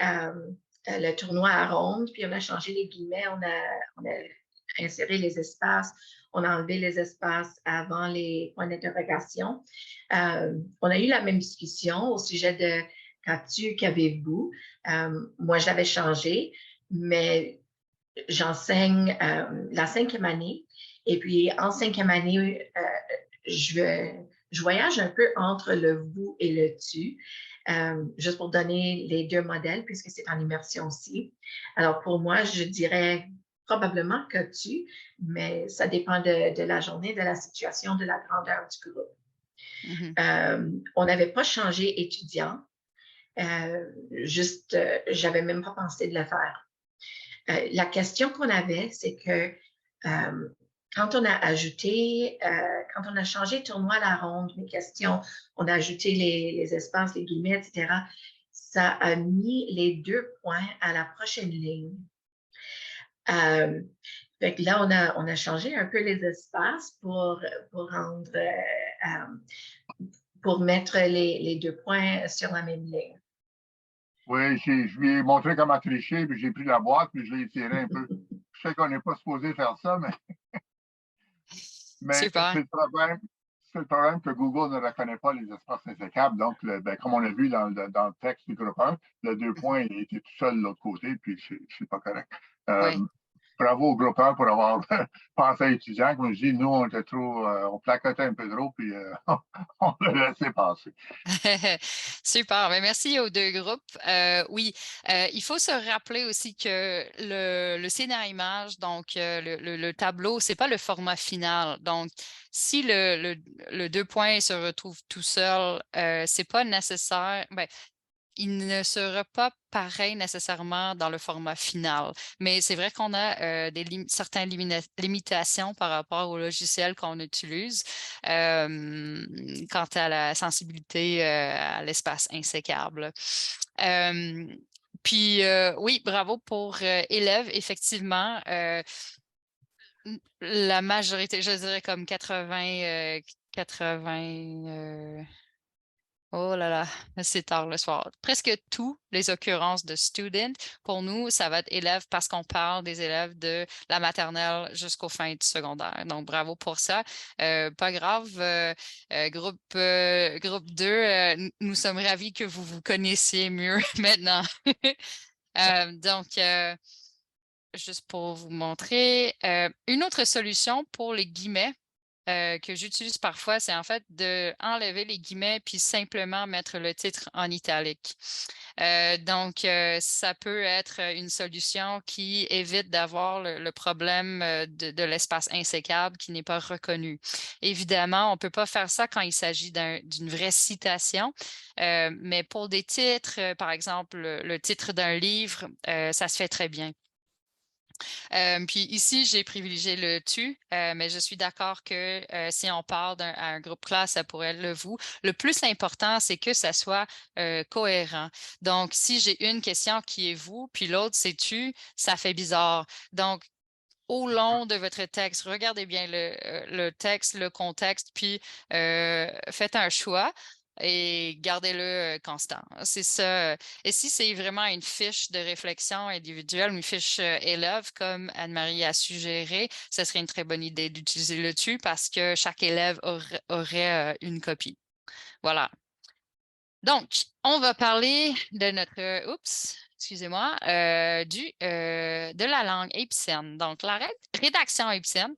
le tournoi à ronde, puis on a changé les guillemets, on a inséré les espaces, on a enlevé les espaces avant les points d'interrogation. On a eu la même discussion au sujet de qu'as-tu, qu'avez-vous. Moi, je l'avais changé, mais j'enseigne la 5e année. Et puis, en 5e année, je voyage un peu entre le vous et le tu. Juste pour donner les deux modèles, puisque c'est en immersion aussi. Alors, pour moi, je dirais probablement que tu, mais ça dépend de la journée, de la situation, de la grandeur du groupe. On n'avait pas changé étudiant. J'avais même pas pensé de le faire. La question qu'on avait, c'est que quand on a changé tournoi à la ronde, les questions, on a ajouté les espaces, les guillemets, etc., ça a mis les 2 points à la prochaine ligne. Fait que là, on a changé un peu les espaces pour mettre les 2 points sur la même ligne. Oui, je lui ai montré comment tricher, puis j'ai pris la boîte, puis je l'ai tiré un peu. Je sais qu'on n'est pas supposé faire ça, mais. Mais Super. c'est le problème que Google ne reconnaît pas les espaces insécables. Donc, comme on l'a vu dans le texte du groupe 1, le 2 points il était tout seul de l'autre côté, puis c'est pas correct. Oui. Bravo au groupe 1 pour avoir pensé à l'étudiant. Comme je dis, nous, on était trop, on placotait un peu trop, puis on l'a laissé passer. Super, mais merci aux deux groupes. Oui, il faut se rappeler aussi que le scénario-image, donc le tableau, c'est pas le format final. Donc, si le 2 points se retrouve tout seul, c'est pas nécessaire. Ben, il ne sera pas pareil nécessairement dans le format final. Mais c'est vrai qu'on a certaines limitations par rapport au logiciel qu'on utilise quant à la sensibilité à l'espace insécable. Puis oui, bravo pour élèves, effectivement. La majorité, je dirais comme 80. Oh là là, c'est tard le soir. Presque tous les occurrences de student, pour nous, ça va être élèves parce qu'on parle des élèves de la maternelle jusqu'au fin du secondaire. Donc, bravo pour ça. Pas grave. Groupe 2, nous sommes ravis que vous vous connaissiez mieux maintenant. Donc, juste pour vous montrer, une autre solution pour les guillemets que j'utilise parfois, c'est en fait d'enlever les guillemets puis simplement mettre le titre en italique. Donc, ça peut être une solution qui évite d'avoir le problème de l'espace insécable qui n'est pas reconnu. Évidemment, on ne peut pas faire ça quand il s'agit d'une vraie citation, mais pour des titres, par exemple, le titre d'un livre, ça se fait très bien. Puis ici, j'ai privilégié le tu, mais je suis d'accord que si on parle à un groupe classe, ça pourrait être le vous. Le plus important, c'est que ça soit cohérent. Donc, si j'ai une question qui est vous, puis l'autre c'est tu, ça fait bizarre. Donc, au long de votre texte, regardez bien le texte, le contexte, puis faites un choix et gardez-le constant. C'est ça. Et si c'est vraiment une fiche de réflexion individuelle, une fiche élève, comme Anne-Marie a suggéré, ce serait une très bonne idée d'utiliser le tu parce que chaque élève aurait une copie. Voilà. Donc, on va parler de notre, excusez-moi, de la langue épicène. Donc, la rédaction épicène.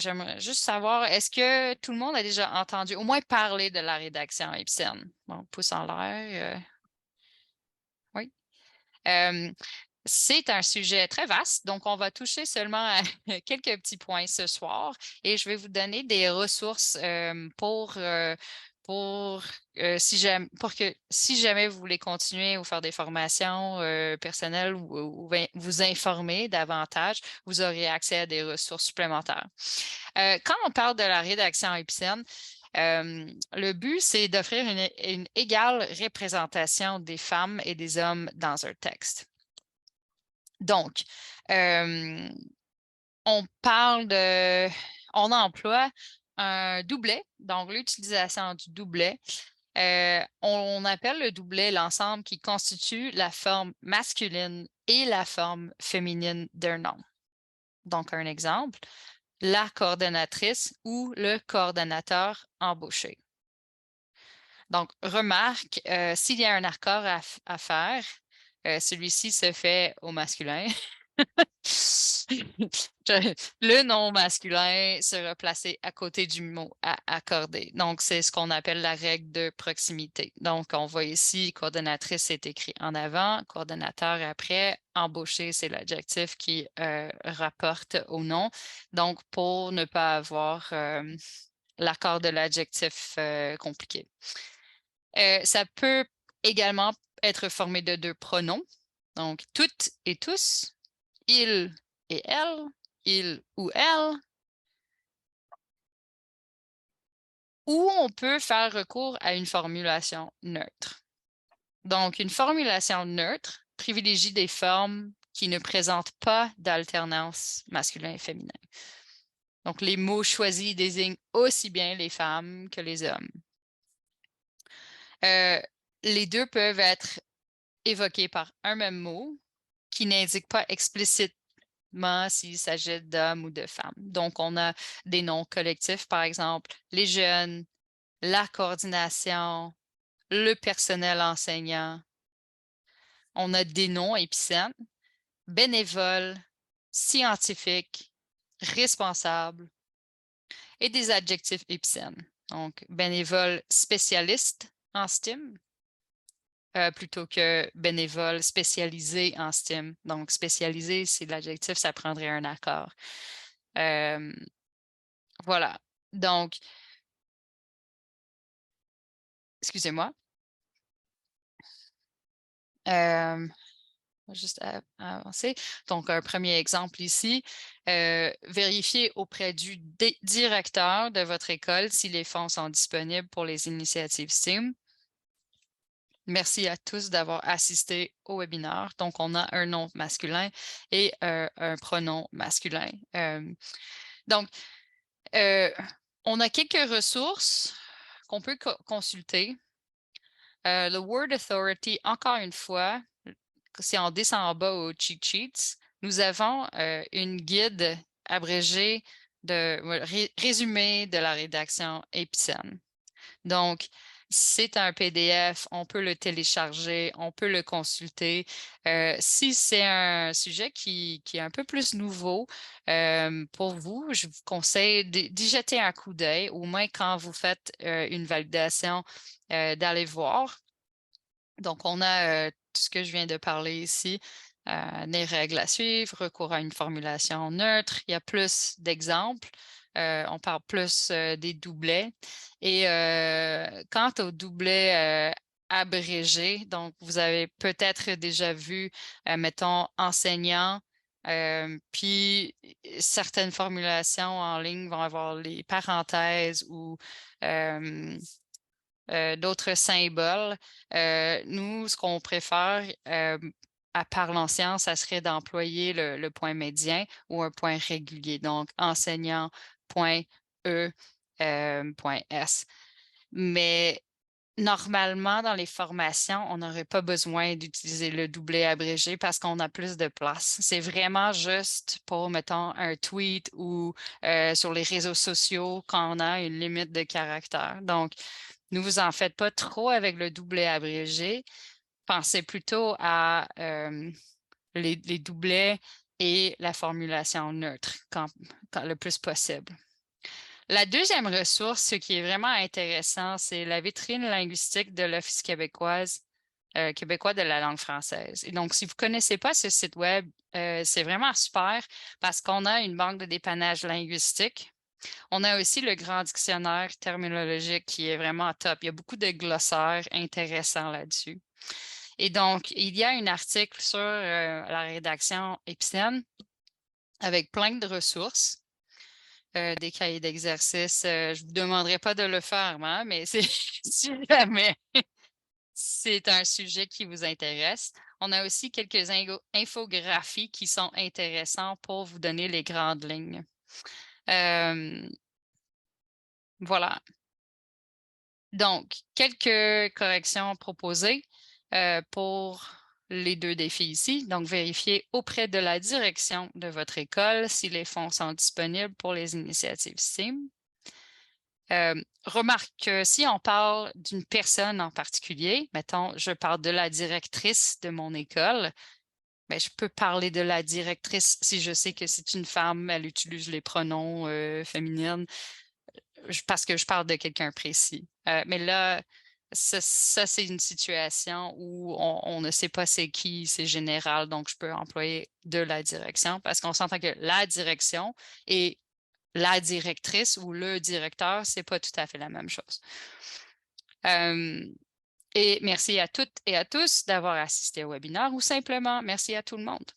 J'aimerais juste savoir, est-ce que tout le monde a déjà entendu au moins parler de la rédaction épicène? Bon, pouce en l'air. Oui. C'est un sujet très vaste, donc on va toucher seulement à quelques petits points ce soir et je vais vous donner des ressources pour que si jamais vous voulez continuer ou faire des formations personnelles ou vous informer davantage, vous aurez accès à des ressources supplémentaires. Quand on parle de la rédaction épicène, le but, c'est d'offrir une égale représentation des femmes et des hommes dans un texte. Donc, on emploie un doublet, donc l'utilisation du doublet. On appelle le doublet l'ensemble qui constitue la forme masculine et la forme féminine d'un nom. Donc, un exemple, la coordonnatrice ou le coordonnateur embauché. Donc, remarque, s'il y a un accord à faire, celui-ci se fait au masculin. Le nom masculin sera placé à côté du mot à accorder. Donc, c'est ce qu'on appelle la règle de proximité. Donc, on voit ici, coordonnatrice est écrit en avant, coordonnateur après, embauché, c'est l'adjectif qui rapporte au nom. Donc, pour ne pas avoir l'accord de l'adjectif compliqué. Ça peut également être formé de deux pronoms. Donc, toutes et tous, il et elle, il ou elle. Ou on peut faire recours à une formulation neutre. Donc, une formulation neutre privilégie des formes qui ne présentent pas d'alternance masculin et féminin. Donc, les mots choisis désignent aussi bien les femmes que les hommes. Les deux peuvent être évoqués par un même mot qui n'indique pas indépendamment s'il s'agit d'hommes ou de femmes. Donc, on a des noms collectifs, par exemple, les jeunes, la coordination, le personnel enseignant. On a des noms épicènes, bénévoles, scientifiques, responsables et des adjectifs épicènes. Donc, bénévole spécialiste en STEAM plutôt que bénévole spécialisé en STEAM. Donc, spécialisé, c'est l'adjectif, ça prendrait un accord. Voilà. Donc, excusez-moi. Juste avancer. Donc, un premier exemple ici, vérifiez auprès du directeur de votre école si les fonds sont disponibles pour les initiatives STEAM. Merci à tous d'avoir assisté au webinaire. Donc, on a un nom masculin et un pronom masculin. Donc, on a quelques ressources qu'on peut consulter. Le Word Authority, encore une fois, si on descend en bas au cheat sheets, nous avons une guide abrégée de résumé de la rédaction épicène. Donc, c'est un PDF, on peut le télécharger, on peut le consulter. Si c'est un sujet qui est un peu plus nouveau pour vous, je vous conseille d'y jeter un coup d'œil, au moins quand vous faites une validation, d'aller voir. Donc, on a tout ce que je viens de parler ici, les règles à suivre, recours à une formulation neutre. Il y a plus d'exemples. On parle plus des doublets. Et quant aux doublets abrégés, donc vous avez peut-être déjà vu, mettons, enseignant, puis certaines formulations en ligne vont avoir les parenthèses ou d'autres symboles. Nous, ce qu'on préfère à Parle en sciences, ça serait d'employer le point médian ou un point régulier, donc enseignant, point E, point S. Mais normalement, dans les formations, on n'aurait pas besoin d'utiliser le doublet abrégé parce qu'on a plus de place. C'est vraiment juste pour, mettons, un tweet ou sur les réseaux sociaux quand on a une limite de caractères. Donc, ne vous en faites pas trop avec le doublet abrégé. Pensez plutôt à les doublets et la formulation neutre quand le plus possible. La deuxième ressource, ce qui est vraiment intéressant, c'est la vitrine linguistique de l'Office québécois de la langue française. Et donc, si vous ne connaissez pas ce site web, c'est vraiment super parce qu'on a une banque de dépannage linguistique. On a aussi le grand dictionnaire terminologique qui est vraiment top. Il y a beaucoup de glossaires intéressants là-dessus. Et donc, il y a un article sur la rédaction épicène avec plein de ressources, des cahiers d'exercice. Je ne vous demanderai pas de le faire, hein, mais si jamais c'est un sujet qui vous intéresse. On a aussi quelques infographies qui sont intéressantes pour vous donner les grandes lignes. Voilà. Donc, quelques corrections proposées pour les deux défis ici. Donc, vérifiez auprès de la direction de votre école si les fonds sont disponibles pour les initiatives STEAM. Remarque que si on parle d'une personne en particulier, mettons, je parle de la directrice de mon école, bien, je peux parler de la directrice si je sais que c'est une femme, elle utilise les pronoms féminines parce que je parle de quelqu'un précis. Mais là, ça c'est une situation où on ne sait pas c'est qui, c'est général, donc je peux employer de la direction parce qu'on s'entend que la direction et la directrice ou le directeur, c'est pas tout à fait la même chose. Et merci à toutes et à tous d'avoir assisté au webinaire ou simplement merci à tout le monde.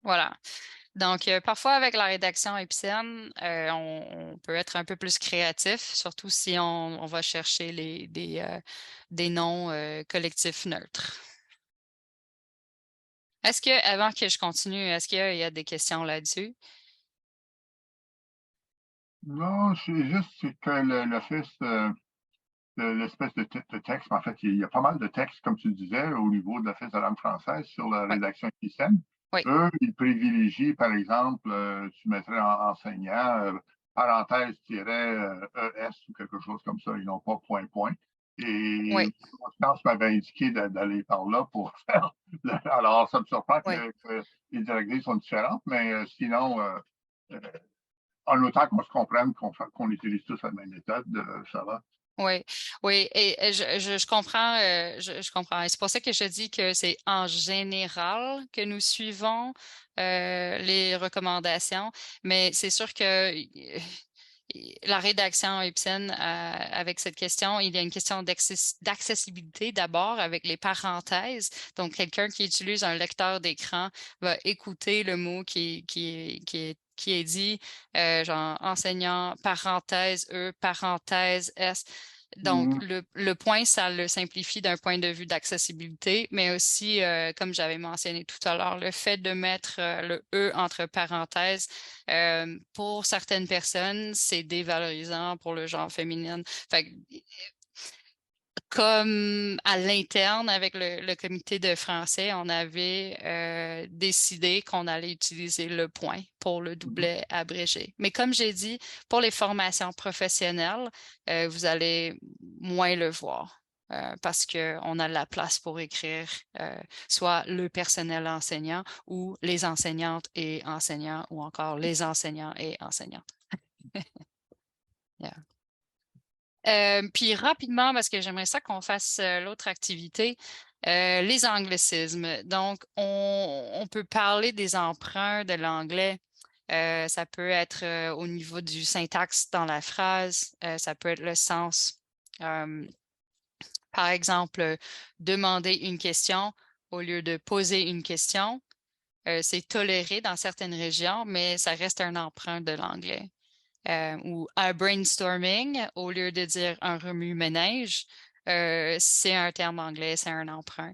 Voilà. Donc, parfois, avec la rédaction épicène, on peut être un peu plus créatif, surtout si on va chercher des noms collectifs neutres. Est-ce que, avant que je continue, est-ce qu'il y a des questions là-dessus? Non, c'est juste que l'Office, l'espèce de texte, en fait, il y a pas mal de textes, comme tu disais, au niveau de l'Office de la langue française sur la rédaction épicène. Oui. Eux, ils privilégient, par exemple, tu mettrais enseignant, parenthèse, ES ou quelque chose comme ça. Ils n'ont pas point, point. Et Oui. Constance m'avait indiqué d'aller par là pour faire. Alors, ça me surprend Oui. que les directrices sont différentes, mais sinon, en autant qu'on se comprenne, qu'on utilise tous la même méthode, ça va. Oui, oui, et je comprends, je comprends. Et c'est pour ça que je dis que c'est en général que nous suivons les recommandations, mais c'est sûr que la rédaction Ipsen, avec cette question, il y a une question d'accessibilité d'abord avec les parenthèses. Donc, quelqu'un qui utilise un lecteur d'écran va écouter le mot qui est dit, genre enseignant, parenthèse E, parenthèse S. Donc, le point, ça le simplifie d'un point de vue d'accessibilité, mais aussi, comme j'avais mentionné tout à l'heure, le fait de mettre le E entre parenthèses, pour certaines personnes, c'est dévalorisant pour le genre féminin. Fait que, comme à l'interne, avec le comité de français, on avait décidé qu'on allait utiliser le point pour le doublet abrégé. Mais comme j'ai dit, pour les formations professionnelles, vous allez moins le voir. Parce qu'on a la place pour écrire soit le personnel enseignant ou les enseignantes et enseignants ou encore les enseignants et enseignantes. Yeah. Puis rapidement, parce que j'aimerais ça qu'on fasse l'autre activité, les anglicismes. Donc, on peut parler des emprunts de l'anglais. Ça peut être au niveau du syntaxe dans la phrase, ça peut être le sens. Par exemple, demander une question au lieu de poser une question. C'est toléré dans certaines régions, mais ça reste un emprunt de l'anglais. Ou un brainstorming, au lieu de dire un remue-ménage, c'est un terme anglais, c'est un emprunt.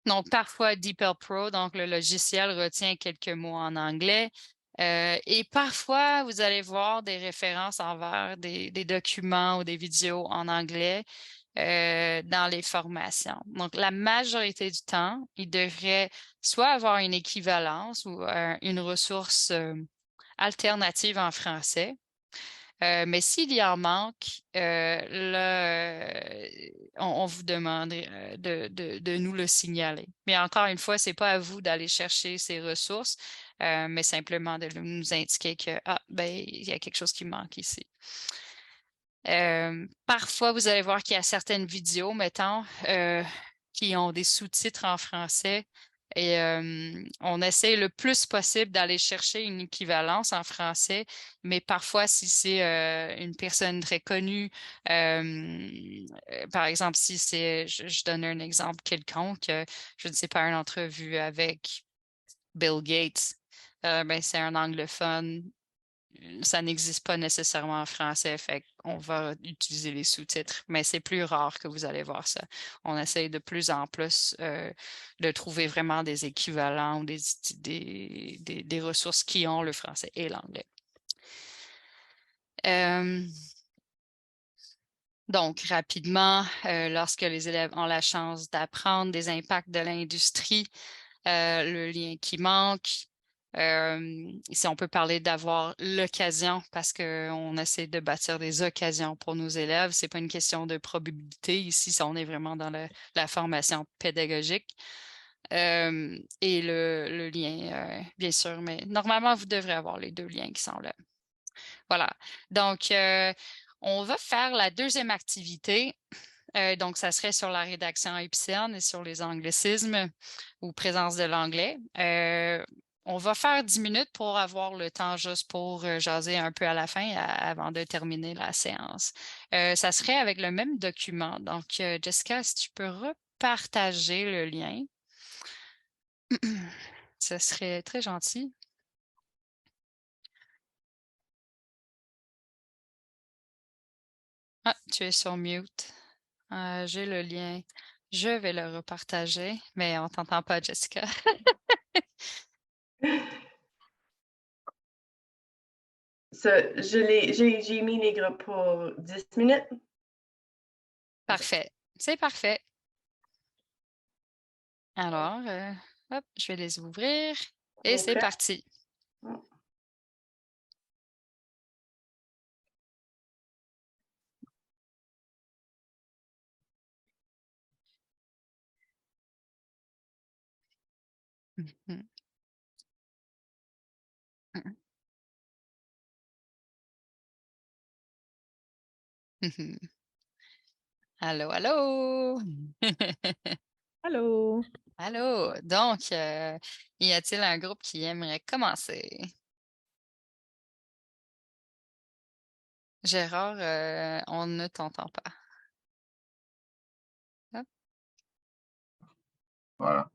Donc, parfois, DeepL Pro, donc le logiciel retient quelques mots en anglais. Et parfois, vous allez voir des références envers des documents ou des vidéos en anglais dans les formations. Donc, la majorité du temps, il devrait soit avoir une équivalence ou une ressource alternative en français. Mais s'il y en manque, on vous demande de nous le signaler. Mais encore une fois, ce n'est pas à vous d'aller chercher ces ressources, mais simplement de nous indiquer que il y a quelque chose qui manque ici. Parfois, vous allez voir qu'il y a certaines vidéos, mettons, qui ont des sous-titres en français. Et on essaie le plus possible d'aller chercher une équivalence en français, mais parfois, si c'est une personne très connue, par exemple, si c'est, je donne un exemple quelconque, je ne sais pas, une entrevue avec Bill Gates, c'est un anglophone, ça n'existe pas nécessairement en français, fait qu'on va utiliser les sous-titres, mais c'est plus rare que vous allez voir ça. On essaye de plus en plus de trouver vraiment des équivalents ou des ressources qui ont le français et l'anglais. Donc, rapidement, lorsque les élèves ont la chance d'apprendre des impacts de l'industrie, le lien qui manque, ici, on peut parler d'avoir l'occasion parce qu'on essaie de bâtir des occasions pour nos élèves. Ce n'est pas une question de probabilité. Ici, on est vraiment dans la formation pédagogique. Et le lien, bien sûr, mais normalement, vous devrez avoir les deux liens qui sont là. Voilà. Donc, on va faire la deuxième activité. Donc, ça serait sur la rédaction Ipsen et sur les anglicismes ou présence de l'anglais. On va faire 10 minutes pour avoir le temps juste pour jaser un peu à la fin avant de terminer la séance. Ça serait avec le même document. Donc, Jessica, si tu peux repartager le lien, ce serait très gentil. Ah, tu es sur mute. J'ai le lien. Je vais le repartager, mais on ne t'entend pas, Jessica. J'ai mis les groupes pour 10 minutes. Parfait. C'est parfait. Alors, Hop, je vais les ouvrir et c'est prêt? parti. Mhm. Mhm. Allô, allô! Allô? Allô! Donc, y a-t-il un groupe qui aimerait commencer? Gérard, on ne t'entend pas. Hop. Voilà.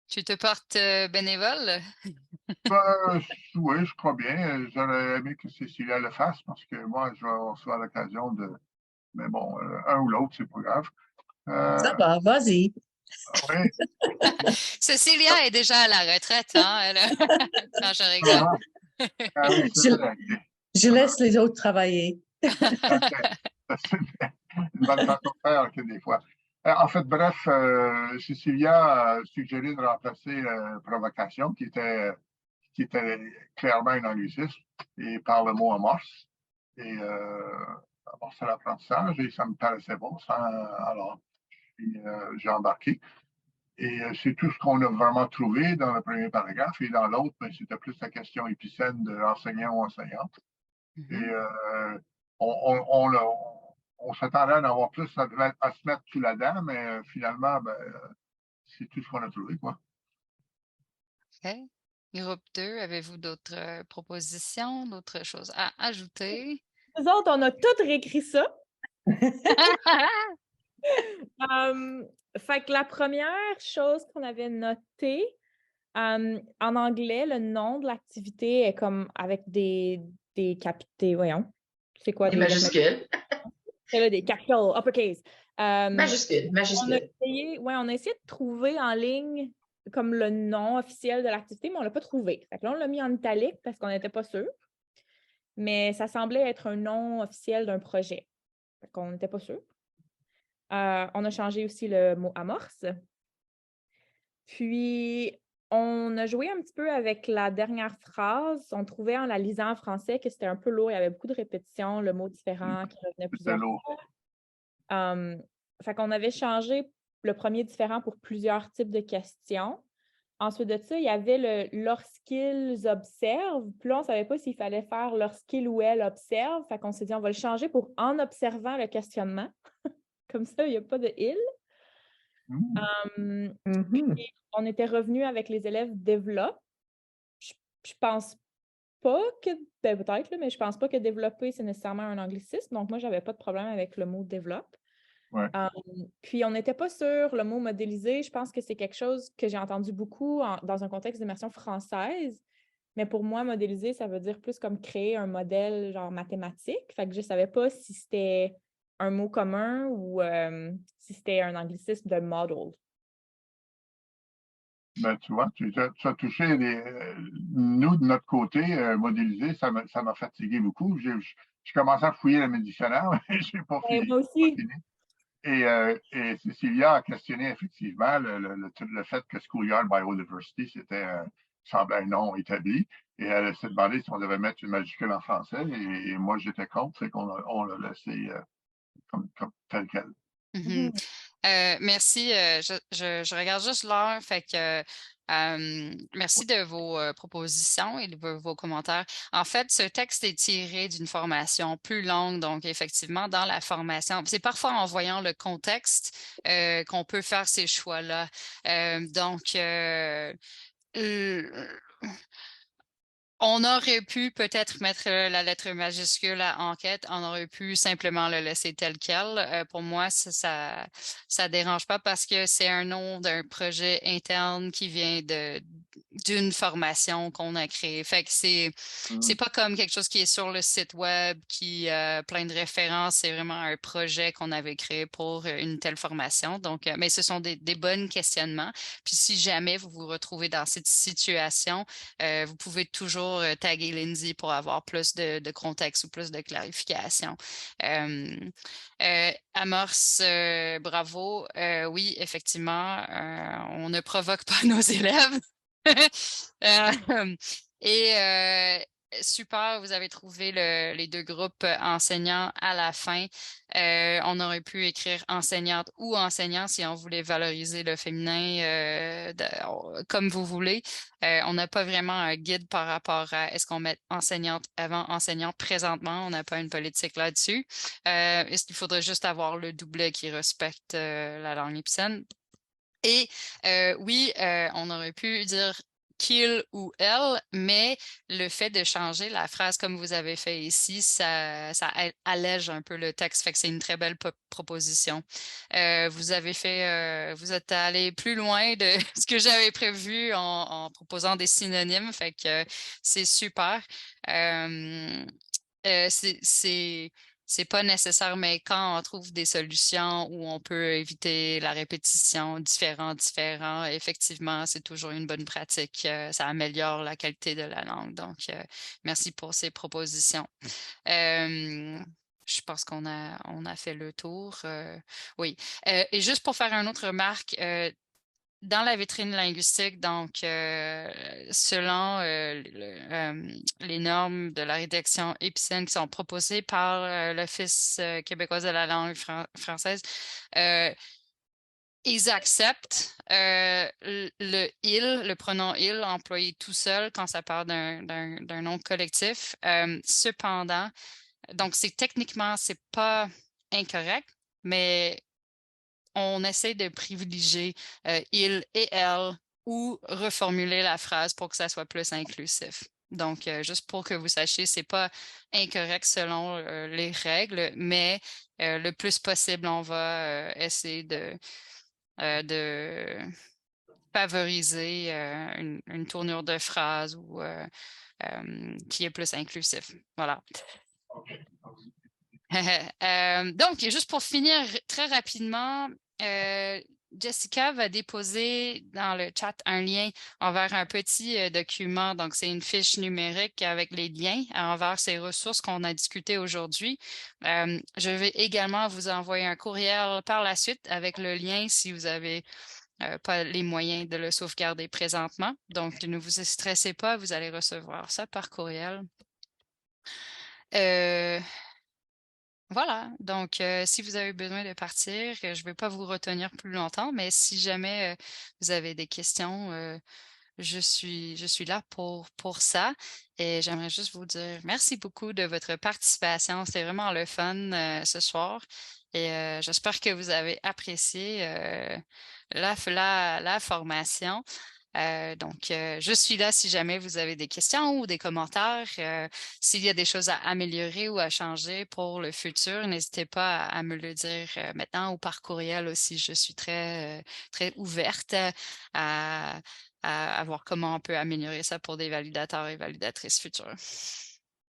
Tu te portes bénévole? Oui, je crois bien. J'aurais aimé que Cécilia le fasse parce que moi, je vais avoir l'occasion de. Mais bon, un ou l'autre, c'est pas grave. Ça va, vas-y. Oui. Cécilia est déjà à la retraite, hein? Non, je rigole. Ah oui, c'est Je, vrai. je laisse les autres travailler. OK. C'est une bonne façon de faire que des fois. En fait, bref, Cécilia a suggéré de remplacer provocation, qui était clairement un anglicisme, et par le mot amorce. Et amorcer l'apprentissage, et ça me paraissait bon. Alors, j'ai embarqué. Et c'est tout ce qu'on a vraiment trouvé dans le premier paragraphe. Et dans l'autre, ben, c'était plus la question épicène de l'enseignant ou enseignante. Et on, on s'attendait à en avoir plus à se mettre sous la dent, mais finalement, ben, c'est tout ce qu'on a trouvé, quoi. OK. Groupe 2, avez-vous d'autres propositions, d'autres choses à ajouter? Nous autres, on a tout réécrit ça. Fait que la première chose qu'on avait notée, en anglais, le nom de l'activité est comme avec des voyons. C'est quoi Des majuscules. C'est là, des capital, uppercase. Majuscules, On a majuscules. on a essayé de trouver en ligne comme le nom officiel de l'activité, mais on ne l'a pas trouvé. Fait que là, on l'a mis en italique parce qu'on n'était pas sûr. Mais ça semblait être un nom officiel d'un projet. Fait qu'on n'était pas sûr. On a changé aussi le mot amorce. Puis, on a joué un petit peu avec la dernière phrase. On trouvait en la lisant en français que c'était un peu lourd. Il y avait beaucoup de répétitions, le mot différent qui revenait C'était plusieurs lourd. fois. Fait qu'on avait changé le premier différent pour plusieurs types de questions. Ensuite de ça, il y avait le lorsqu'ils observent. Puis là, on ne savait pas s'il fallait faire lorsqu'il ou elle observe. Fait qu'on s'est dit, on va le changer pour en observant le questionnement. Comme ça, il n'y a pas de il. Puis, on était revenu avec les élèves développent. Je pense pas que, ben peut-être, là, mais je pense pas que développer, c'est nécessairement un anglicisme. Donc, moi, je n'avais pas de problème avec le mot développe. Ouais. Puis, on n'était pas sûr, le mot modéliser, je pense que c'est quelque chose que j'ai entendu beaucoup dans un contexte d'immersion française. Mais pour moi, modéliser, ça veut dire plus comme créer un modèle genre mathématique. Fait que je ne savais pas si c'était un mot commun ou si c'était un anglicisme de model. Ben, tu vois, tu as touché nous, de notre côté, modéliser, ça m'a fatigué beaucoup. J'ai commencé à fouiller le dictionnaire, mais je n'ai pas Et fini. moi aussi. Et Cécilia a questionné effectivement le fait que Schoolyard Biodiversity, semblait un nom établi. Et elle s'est demandé si on devait mettre une majuscule en français. Et moi, j'étais contre, c'est qu'on l'a laissé comme tel quel. Merci. Je regarde juste l'heure. Fait que merci de vos propositions et de vos commentaires. En fait, ce texte est tiré d'une formation plus longue. Donc, effectivement, dans la formation, c'est parfois en voyant le contexte qu'on peut faire ces choix-là. On aurait pu peut-être mettre la lettre majuscule à enquête, on aurait pu simplement le laisser tel quel. Pour moi, ça dérange pas parce que c'est un nom d'un projet interne qui vient d'une formation qu'on a créée. Fait que c'est pas comme quelque chose qui est sur le site web, qui a plein de références. C'est vraiment un projet qu'on avait créé pour une telle formation. Donc, mais ce sont des bons questionnements. Puis si jamais vous vous retrouvez dans cette situation, vous pouvez toujours taguer Lindsay pour avoir plus de contexte ou plus de clarification. Amorce, bravo. Oui, effectivement, on ne provoque pas nos élèves. Et super, vous avez trouvé les deux groupes enseignants à la fin. On aurait pu écrire enseignante ou enseignant si on voulait valoriser le féminin comme vous voulez. On n'a pas vraiment un guide par rapport à est-ce qu'on met enseignante avant enseignant présentement. On n'a pas une politique là-dessus. Est-ce qu'il faudrait juste avoir le doublet qui respecte la langue épicène? Et oui, on aurait pu dire qu'il ou elle, mais le fait de changer la phrase comme vous avez fait ici, ça allège un peu le texte, fait que c'est une très belle proposition. Vous êtes allé plus loin de ce que j'avais prévu en proposant des synonymes, fait que c'est super. C'est pas nécessaire, mais quand on trouve des solutions où on peut éviter la répétition, différent, effectivement, c'est toujours une bonne pratique. Ça améliore la qualité de la langue. Donc, merci pour ces propositions. Je pense qu'on a fait le tour. Oui. Et juste pour faire une autre remarque, dans la vitrine linguistique, donc, selon les normes de la rédaction épicène qui sont proposées par l'Office québécois de la langue française, ils acceptent le pronom il employé tout seul quand ça part d'un nom collectif. Cependant, donc techniquement, c'est pas incorrect, mais on essaie de privilégier il et elle ou reformuler la phrase pour que ça soit plus inclusif. Donc, juste pour que vous sachiez, c'est pas incorrect selon les règles, mais le plus possible, on va essayer de favoriser une tournure de phrase ou qui est plus inclusif. Voilà. Donc, juste pour finir très rapidement, Jessica va déposer dans le chat un lien envers un petit document. Donc, c'est une fiche numérique avec les liens envers ces ressources qu'on a discutées aujourd'hui. Je vais également vous envoyer un courriel par la suite avec le lien si vous avez pas les moyens de le sauvegarder présentement. Donc, ne vous stressez pas, vous allez recevoir ça par courriel. Voilà, donc si vous avez besoin de partir, je ne vais pas vous retenir plus longtemps, mais si jamais vous avez des questions, je suis là pour ça. Et j'aimerais juste vous dire merci beaucoup de votre participation. C'était vraiment le fun ce soir. Et j'espère que vous avez apprécié la formation. Donc, je suis là si jamais vous avez des questions ou des commentaires. S'il y a des choses à améliorer ou à changer pour le futur, n'hésitez pas à me le dire maintenant ou par courriel aussi. Je suis très ouverte à voir comment on peut améliorer ça pour des validateurs et validatrices futurs.